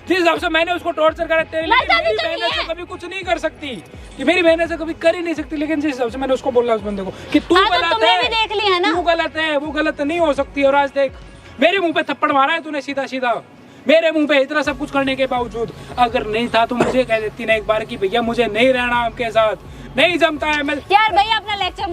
जिस हिसाब से मैंने उसको टॉर्चर करा, तेरे लिए मरता भी मेरी तो बहन नहीं ऐसे है। कभी कुछ नहीं कर सकती, कि मेरी बहन ऐसे कभी कर ही नहीं सकती। लेकिन जिस हिसाब से मैंने उसको बोला उस बंदे को कि तू हाँ, तो गलत तुमने है, भी देख लिया ना। तू गलत है, वो गलत नहीं हो सकती। और आज देख मेरे मुंह पे थप्पड़ मारा है तूने सीधा सीधा, मेरे मुंह पे इतना सब कुछ करने के बावजूद। अगर नहीं था तो मुझे कह देती ना एक बार की भैया मुझे नहीं रहना आपके साथ, नहीं जमता है। मैं यार भैया अपना लेक्चर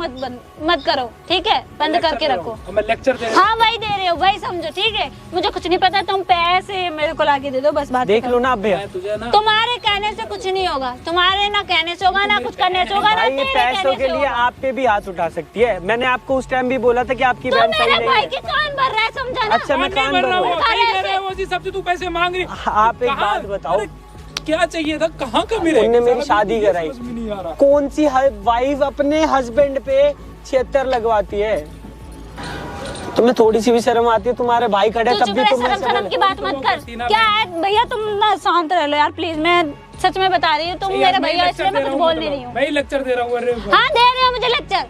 मत करो, ठीक है? बंद करके रखो। मैं लेक्चर दे रहा हूँ। हाँ वही दे रहे हो, वही समझो, ठीक है? मुझे कुछ नहीं पता, तुम पैसे मेरे को लाके दे दो, बस बात देख खत्म। लो ना अब भैया, मैं तुझे ना तुम्हारे कहने से कुछ नहीं होगा, तुम्हारे ना कहने से होगा, ना कुछ करने से होगा, ना भाई ये तेरे पैसों कहने के से लिए होगा। आप पे भी हाथ उठा सकती है। मैंने आपको उस टाइम भी बोला था कि आपकी तो बहन सही मेरे नहीं भाई है। की कान भर रहा है, समझा ना? अच्छा, मैं नहीं कान भर भर रहा रहा हूँ, हूँ। सही कह रहे हो जी, सबसे तू पैसे मांग रही। आप एक कहाँ? बात बताओ, अरे, क्या चाहिए था? कहाँ कमी रही? उनने मेरी साला शादी मुझे कराई। समझ में नहीं आ रहा। कौन सी वाइफ अपने हस्बैंड पे 76 लगवाती है? तुम्हें थोड़ी सी भी शर्म आती है? तुम्हारे भाई खड़े तू तब भी तुम ऐसे शर्म बोले? की बात मत कर। क्या है भैया, तुम ना शांत रह लो यार प्लीज। मैं सच में बता रही हूँ, तुम मेरा भैया, इसलिए मैं कुछ बोल नहीं रही हूँ। मैं लेक्चर दे रहा हूँ। अरे हाँ दे रहे हो मुझे लेक्चर।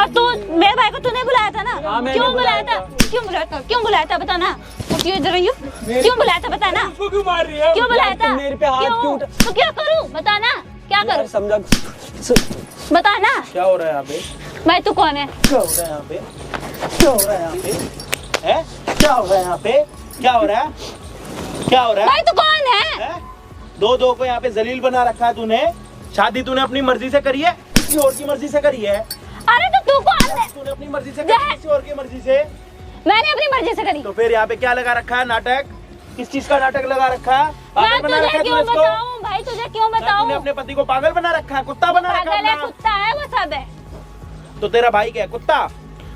और तू मेरे भाई को तूने बुलाया था ना? क्यों बुलाया था? क्यों बुलाया था? क्यों बुलाया था बता ना। क्यों इधर आई हो? क्यों बुलाया था बता ना। क्यों मार रही है? क्यों बुलाया था? मेरे पे हाथ क्यों तो क्या करूँ बता ना, क्या करूँ समझा? बता ना। क्या हो रहा है यहाँ पे? भाई तू कौन है? क्या हो रहा है यहाँ पे? क्या हो रहा है यहाँ पे? हैं? क्या हो रहा है यहाँ पे? क्या हो रहा है? क्या हो रहा है? भाई तू कौन है? हैं? दो को यहाँ पे जलील बना रखा है तूने। शादी तूने अपनी मर्जी से करी है, किसी और की मर्जी से करी है? अरे तो तू कौन है? तूने अपनी मर्जी से करी, किसी और की मर्जी से? मैंने अपनी मर्जी से करी। तो फिर यहाँ पे क्या लगा रखा है? नाटक? किस चीज का नाटक लगा रखा है? पागल मैं बना रखा तुझे है क्यों तूने इसको? बताऊं भाई, तुझे क्यों तूने बताऊं? अपने पति को पागल बना रखा है, कुत्ता बना रखा पागल है, है? कुत्ता है, वो सब है। तो तेरा भाई क्या है? कुत्ता?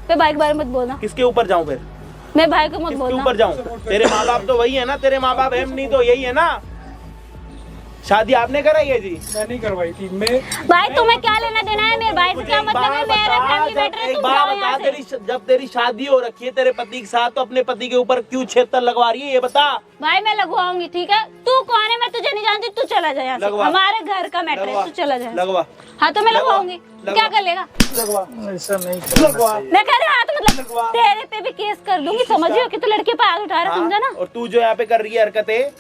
फिर भाई के बारे में मत बोलना। किसके ऊपर जाऊं फिर? मेरे भाई को मत किसके बोलना। ऊपर जाऊं? तेरे माँ बाप तो वही है ना, तेरे माँ बाप हम नहीं तो यही है ना। शादी आपने कराई है जी? मैं नहीं करवाई थी। मैं भाई तुम्हें क्या लेना देना है मेरे भाई से? क्या मतलब है? मेरा फैमिली मैटर है, एक तुम बात जाओ बता, यहाँ से। जब तेरी शादी हो रखी है तेरे पति के साथ, तो अपने पति के ऊपर क्यों छेत्तर लगवा रही है ये बता। भाई मैं लगवाऊंगी, ठीक है? तू कौन है? मैं तुझे नहीं जानती, तू चला जा यहाँ से। लगवा। हमारे घर का मैटर है, तू चला जा। लगवा। हाँ तो मैं लगवा। लगवाऊंगी। लगवा। क्या कर लेगा? लगवा। ऐसा नहीं लगवा। मैं कह रही हूँ, हाँ तो मतलब लगवा। तेरे पे भी केस कर दूंगी, समझियो कि तू लड़के पे हाथ उठा रहा, समझा ना? और तू जो यहाँ पे कर रही है हरकतें,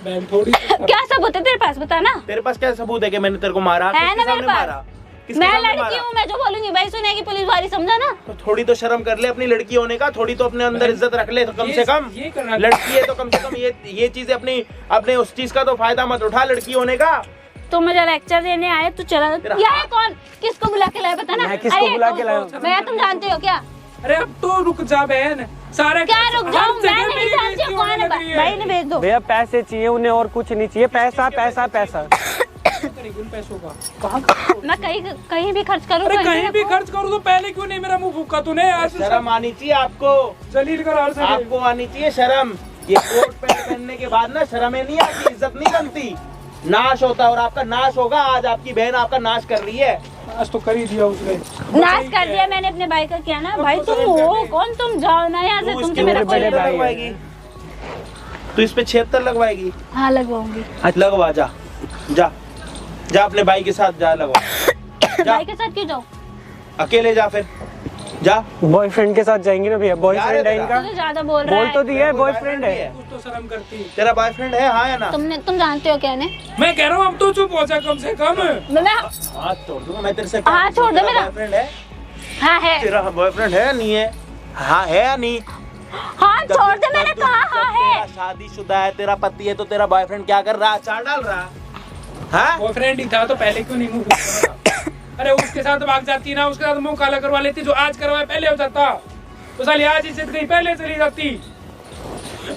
बहन थोड़ी क्या सबूत है तेरे पास बता ना। तेरे पास क्या सबूत है कि मैंने तेरे को मारा? है किसके ना मेरे सामने मारा? पास। किसके मैं सामने लड़की मारा? हूँ, मैं जो बोलूंगी भाई सुनेगी पुलिस वाली, समझा ना? तो थोड़ी तो शर्म कर ले अपनी लड़की होने का, थोड़ी तो अपने अंदर इज्जत रख ले। तो कम ये- से कम ये करना- लड़की है तो कम से कम ये चीजें अपने उस चीज का तो फायदा मत उठा लड़की होने का। तो मुझे लेक्चर देने आए, तू चला। तेरा यह है कौन? किसको बुला के लाया बता ना। मैं किसको अरे बुला कौन? के लाया? भैया तुम जानते हो क्या? अरे अब तो रुक जा बहन। सारे क्या रुक हर जाऊं? जगह मैं नहीं मेरी जानती बेइज्जती हूँ कौन होने है। लग रही भाई ने भेज दो। भैया पैसे चाहिए उन्हें और कुछ नहीं चाहिए। पैसा पैसा पैसा। करेगी उन पैसों का? कहाँ मैं कहीं भी खर्च करूँ। अरे कहीं भी खर्च करूँ तो पहले क्यों नहीं मेरा मुंह फूका तूने? आज शर्म आनी चाहिए आपको, जलील कर हर जगह। आपको आनी चाहिए शर्म। ये कोट पैंट पहनने के बाद ना शर्में नहीं आती, इज्जत नहीं बनती, नाश होता है। और आपका नाश होगा। आज आपकी बहन आपका नाश कर रही है। आज तो कर ही दिया उसने। नाश कर दिया मैंने अपने भाई का। क्या ना भाई तुम हो कौन? तुम जाओ ना यहाँ से, तू तुमसे इसके मेरा ऊपर कोई बड़े छेत्तर भाई लगवाएगी? तू इस पे छेत्तर लगवाएगी? हाँ लगवाऊंगी। लगवा। जा जा जा अपने भाई के साथ जा, लगवा। जा भाई के साथ क्यों जाऊँ? अकेले जा, फिर जा। बॉयफ्रेंड के साथ जाएंगे ना भैया। बॉयफ्रेंड है इनका। तू ज्यादा बोल रहा बोल है। तो दिया है बॉयफ्रेंड है। कुछ तो शर्म करती। तेरा बॉयफ्रेंड है? हाँ या ना? तुम जानते हो क्या ने? मैं कह रहा हूँ अब तो चुप हो जा कम से कम। मैं हाथ तोड़ दूंगा मैं तेरे से। हाथ छोड़ दो मेरा। बॉयफ्रेंड है? हाँ है। तेरा बॉयफ्रेंड है नहीं है? हाँ है या नहीं? हाथ छोड़ दे, मैंने कहा हाँ है। शादीशुदा है, तेरा पति है, तो तेरा बॉयफ्रेंड क्या कर रहा है? चार डाल रहा है? हाँ? बॉयफ्रेंड ही था तो पहले क्यों नहीं मुंह फूका? अरे उसके साथ भाग जाती ना, उसके साथ मुंह काला करवा लेती। जो आज करवाए पहले हो जाता। तो साली आज इज्जत गई, पहले चली जाती।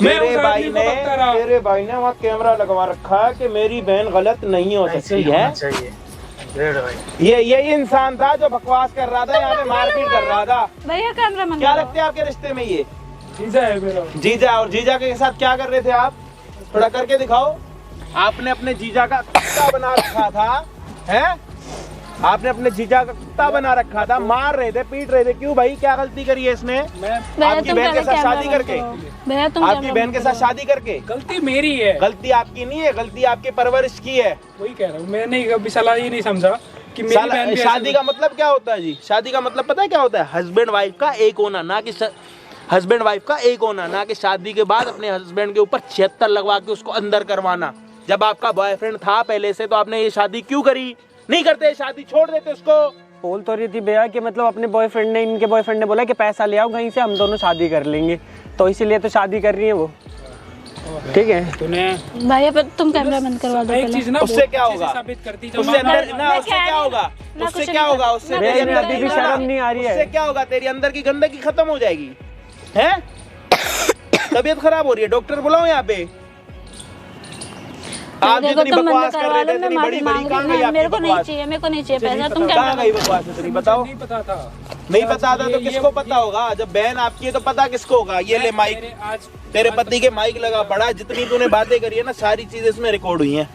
मैं उस आदमी को बकता रहा। तेरे भाई ने वहाँ कैमरा लगवा रखा है कि मेरी बहन गलत नहीं हो सकती है। ये इंसान था जो बकवास कर रहा था, यहाँ पे मारपीट कर रहा था। भैया कैमरा मंगा क्या लो। लगते हैं आपके रिश्ते में ये? जीजा है मेरा। जीजा। और जीजा के साथ क्या कर रहे थे आप? थोड़ा करके दिखाओ। आपने अपने जीजा का कुत्ता बना रखा था, हैं? आपने अपने जीजा का कुत्ता बना रखा था, मार रहे थे, पीट रहे थे। क्यों भाई, क्या गलती करी है इसने? भैया आपकी तुम बहन के पहले साथ कैमरा शादी बंद करके? करो। भैया तुम आपकी कैमरा बहन बंद के साथ करो। शादी करके? गलती मेरी है। गलती आपकी नहीं है, गलती आपकी परवरिश की है। वही कह रहा हूँ। मैंने कभी सलाह ये नहीं समझा कि मेरी बहन भी ऐसे- शादी का मतलब क्या होता है जी? शादी का मतलब पता है क्या होता है? हस्बैंड वाइफ का एक होना, ना कि हस्बैंड वाइफ का एक होना, ना कि शादी के बाद अपने हस्बैंड के ऊपर छेत्तर लगवा के उसको अंदर करवाना। जब आपका बॉयफ्रेंड था पहले से, तो आपने ये शादी क्यों करी? नहीं करते शादी, छोड़ देते उसको। बोल तो रही थी भैया कि मतलब अपने बॉयफ्रेंड ने, इनके बॉयफ्रेंड ने बोला कि पैसा ले आओ कहीं से, हम दोनों शादी कर लेंगे। तो इसीलिए तो शादी कर रही है वो। ठीक है। तूने भैया पर तुम कैमरा बंद करवा दो एक पहले। चीज ना उससे बहुत क्या अच्छे से होगा? साबित करती। जब उससे हम- अंदर ना, मैं उससे कह क्या रही होगा? हूँ, मैं उससे कुछ क्या नहीं होगा? कर- उससे मैं तेरी कुछ नहीं अंदर कर की रही हूँ। शर्म नहीं आ रही है। उससे क्या होगा? तेरी अंदर की गंदगी खत्म हो जाएगी। हैं? तबीयत खराब हो रही है, डॉक्टर बुलाओ यहाँ पे। आप देखो जितनी तुम बकवास बंद कर करवा रहे थे, लो, मैं इतनी माफी बड़ी मांग बड़ी रही कहाँ हूँ गई ना। आपकी मेरे को नहीं बकवास? चाहिए, मेरे को नहीं चाहिए पैसा। तुम कहाँ कैमरा गई बंद बकवास तेरी? बताओ। नहीं पता था। नहीं पता था तो ये- किसको पता होगा? जब बहन आपकी है तो पता किसको होगा? ये ले माइक, मेरे आज तेरे पति के माइक लगा पड़ा है। जितनी तूने बातें करी है ना, सारी चीजें इसमें रिकॉर्ड हुई हैं।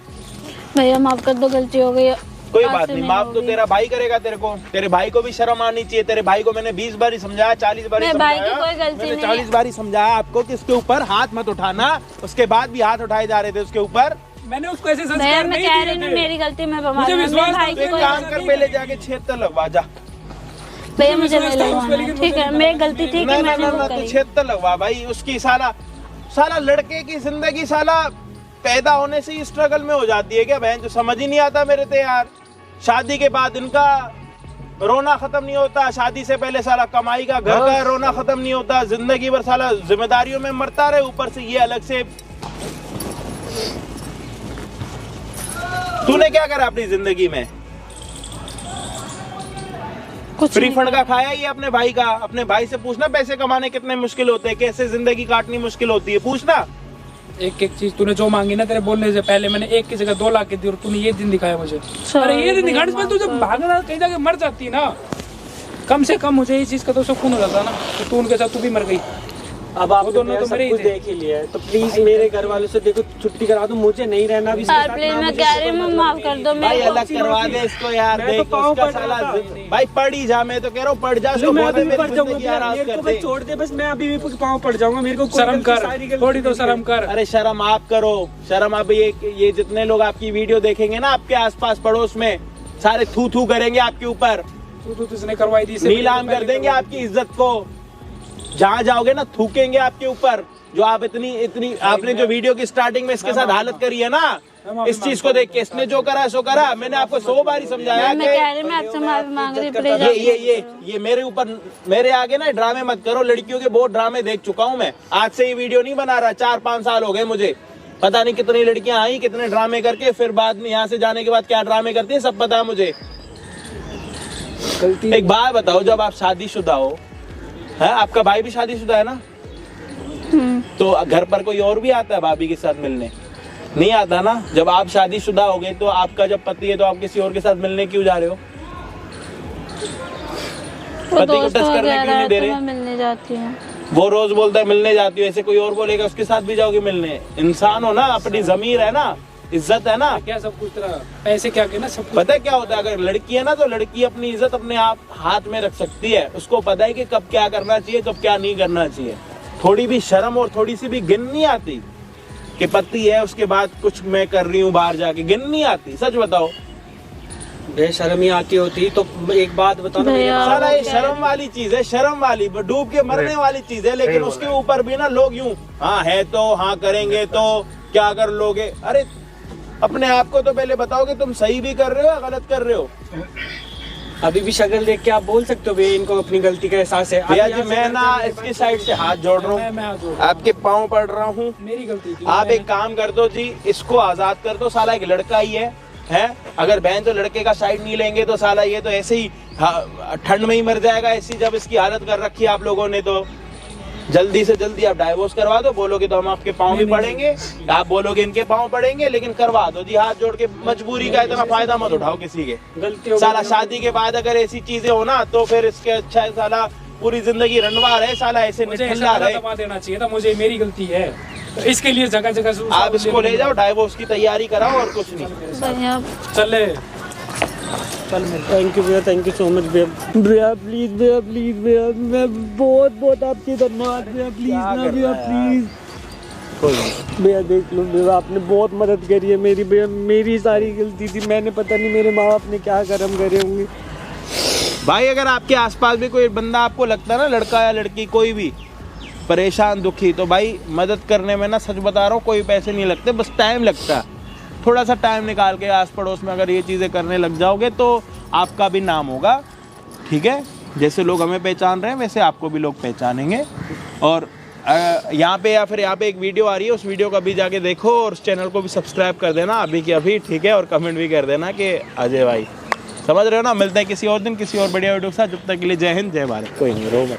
भैया माफ कर दो, गलती हो गई है। कोई आज बात से नहीं, नहीं माफ तो होगी। तेरा भाई करेगा तेरे को। तेरे भाई को भी शर्म आनी चाहिए। तेरे भाई को मैंने 20 बार ही समझाया, 40 बार ही मेरे भाई की समझाया। कोई गलती मैंने नहीं 40 है। बार ही समझाया आपको कि इसके ऊपर हाथ मत उठाना। उसके बाद भी हाथ उठाए जा रहे थे उसके ऊपर। मैंने उसको ऐसे भैया संस्कार मैं नहीं कह दिए रही हूँ थे। मेरी गलती मैं मुझे मेरे विश्वास भाई था की एक कोई काम कर, पहले जाके 76 लगवा जा। भैया मुझे नहीं विश्वास था उस पे, लगवाना, लेकिन ठीक मुझे है नहीं मेरी गलती थी कि ना मैंने वो तो करी। 76 लगवा भाई। उसकी साला लड़के की जिंदगी साला पैदा होने से ही स्ट्रगल में हो जाती है क्या बहन? जो समझ ही नहीं आता मेरे तो यार। शादी के बाद इनका रोना खत्म नहीं होता, शादी से पहले साला कमाई का घर का रोना खत्म नहीं होता, जिंदगी भर साला जिम्मेदारियों में मरता रहे, ऊपर से ये अलग से। तूने क्या करा अपनी जिंदगी में? कुछ फ्री नहीं फंड का खाया ही है अपने भाई का। अपने भाई से पूछना पैसे कमाने कितने मुश्किल होते हैं, कैसे जिंदगी काटनी मुश्किल होती है, पूछना। एक एक चीज तूने जो मांगी ना तेरे बोलने से पहले, मैंने 1 की जगह 2 लाख की दी और तूने ये दिन दिखाया मुझे। अरे ये दिन दिखाने से पहले तू जब भागना कहीं जाके मर जाती ना, कम से कम मुझे ये चीज का तो सुकून हो जाता ना कि तू उनके साथ तू भी मर गई। अब आप वो दोनों मेरा तो सब मरे ही कुछ थे। देख ही लिया है, तो प्लीज मेरे घर वालों से देखो छुट्टी करा दो, मुझे नहीं रहना अभी इसके यार साथ, प्लीज ना मैं मुझे कह इससे रही हूँ कोई माफ मतलब कर नहीं। दो भाई मेरे को। अलग करवा दे इसको यार। मैं तो देख पाँव उसका पड़ साला रहा था। भाई पढ़ ही जा। मैं तो कह रहा हूँ पढ़ जा, लो, उसको मैं बोल दे अभी भी मेरी पड़ जाऊंगा, जिंदगी आराम मेरे कर को दे। बस छोड़ दे, बस मैं अभी भी पाँव पड़ जाऊंगा। मेरे को कोई शर्म गलती, सारी कर, गलती थोड़ी तो मेरी है। शर्म कर। अरे शर्म आप करो, शर्म। अब ये जितने लोग आपकी वीडियो देखेंगे ना आपके आसपास पड़ोस में, सारे थू थू करेंगे आपके ऊपर, तू तुझने करवाई दी, इससे नीलाम पहले कर देंगे करवाई आपकी इज्जत को। जहाँ जाओगे ना थूकेंगे आपके ऊपर। जो आप इतनी आपने जो वीडियो की स्टार्टिंग में इसके साथ हालत करी है ना, इस चीज को देख के इसने जो करा सो करा। मैंने आपको 100 बार ही समझाया मैं कह कि रही हूँ मैं आपसे माफी मांग रही प्लीज। ये मेरे ऊपर, मेरे आगे ना ड्रामे मत करो। लड़कियों के बहुत ड्रामे देख चुका हूँ मैं। आज से ये वीडियो नहीं बना रहा, 4-5 साल हो गए मुझे। पता नहीं कितनी लड़कियां आई, कितने ड्रामे करके, फिर बाद में यहाँ से जाने के बाद क्या ड्रामे करती है सब पता है मुझे। गलती एक बात बताओ, जब आप शादीशुदा हो, है आपका भाई भी शादीशुदा है ना, तो घर पर कोई और भी आता है भाभी के साथ मिलने? नहीं आता ना। जब आप शादीशुदा हो गए तो आपका जब पति है तो आप किसी और के साथ मिलने क्यों जा रहे हो? वो पति को दोस्त टच करने वगैरह क्यों नहीं है दे तो रहे? मैं मिलने जाती हूँ। वो रोज बोलता है मिलने जाती हो, ऐसे कोई और बोलेगा उसके साथ भी जाओगे मिलने? इंसान हो ना, अपनी जमीर है ना, इज्जत है ना। क्या सब कुछ तेरा पैसे क्या के ना सब कुछ। पता है क्या होता है? अगर लड़की है ना तो लड़की अपनी इज्जत अपने आप हाथ में रख सकती है। उसको पता है कि कब क्या करना चाहिए, कब क्या नहीं करना चाहिए। थोड़ी भी शर्म और थोड़ी सी भी गिन नहीं आती कि पति है उसके बाद कुछ मैं कर रही हूँ बाहर जाके, गिन नहीं आती। सच बताओ, बेशर्म ही आती होती तो एक बात बताओ ना, भैया, मेरे सारा ये शर्म वाली चीज है, शर्म वाली डूब के मरने वाली चीज है। लेकिन उसके ऊपर भी ना लोग यूं, हाँ है तो, हाँ करेंगे तो, क्या कर लोगे? अरे अपने आप को तो पहले बताओ कि तुम सही भी कर रहे हो या गलत कर रहे हो। अभी भी शक्ल देख के आप बोल सकते हो भैया इनको अपनी गलती का एहसास है। भैया अभी जी यहाँ से मैं घर ना जाने के इसकी बाद साइड से हाथ जोड़ रहा मैं हाथ जोड़ हूँ, रहा हूँ। आपके पाँव पड़ रहा हूँ। मेरी गलती थी। आप एक काम कर दो जी, इसको आजाद कर दो। साला एक लड़का ही है? अगर बहन तो लड़के का साइड नहीं लेंगे तो साला ये तो ऐसे ही ठंड में ही मर जाएगा ऐसी, जब इसकी हालत कर रखी है आप लोगों ने। तो जल्दी से जल्दी आप डाइवोर्स करवा दो। बोलोगे तो हम आपके पाँव भी पड़ेंगे, आप बोलोगे इनके पाँव पड़ेंगे, लेकिन करवा दो जी हाथ जोड़ के। मजबूरी का इतना फायदा मत उठाओ किसी के। गलती हो साला गई। शादी के बाद अगर ऐसी चीजें हो ना तो फिर इसके अच्छा है साला पूरी जिंदगी रंडवा रहे, साला ऐसे मुझे निठल्ला ऐसा रहे। दबा देना चाहिए था, मुझे मेरी गलती है। तो इसके लिए जगह जगह से आप इसको ले जाओ, डाइवोर्स की तैयारी कराओ और कुछ नहीं। भैया चल थैंक यू भैया, थैंक यू सो मच भैया। भैया प्लीज भैया, मैं बहुत आपकी धन्यवाद भैया। प्लीज ना भैया, प्लीज भैया देख लो भैया, आपने बहुत मदद करी है मेरी भैया। मेरी सारी गलती थी, मैंने पता नहीं मेरे माँ बाप ने क्या कर्म करे होंगे। भाई अगर आपके आसपास भी कोई बंदा आपको लगता है ना, लड़का या लड़की कोई भी परेशान दुखी, तो भाई मदद करने में ना, सच बता रहा हूँ, कोई पैसे नहीं लगते, बस टाइम लगता है। थोड़ा सा टाइम निकाल के आस पड़ोस में अगर ये चीज़ें करने लग जाओगे तो आपका भी नाम होगा। ठीक है, जैसे लोग हमें पहचान रहे हैं वैसे आपको भी लोग पहचानेंगे। और यहाँ पे या फिर यहाँ पे एक वीडियो आ रही है, उस वीडियो को अभी जाके देखो और उस चैनल को भी सब्सक्राइब कर देना अभी की अभी। ठीक है, और कमेंट भी कर देना कि अजय भाई, समझ रहे हो ना। मिलते हैं किसी और दिन किसी और बढ़िया वीडियो के साथ। जब तक के लिए जय हिंद जय भारत। कोई नहीं, रो मत।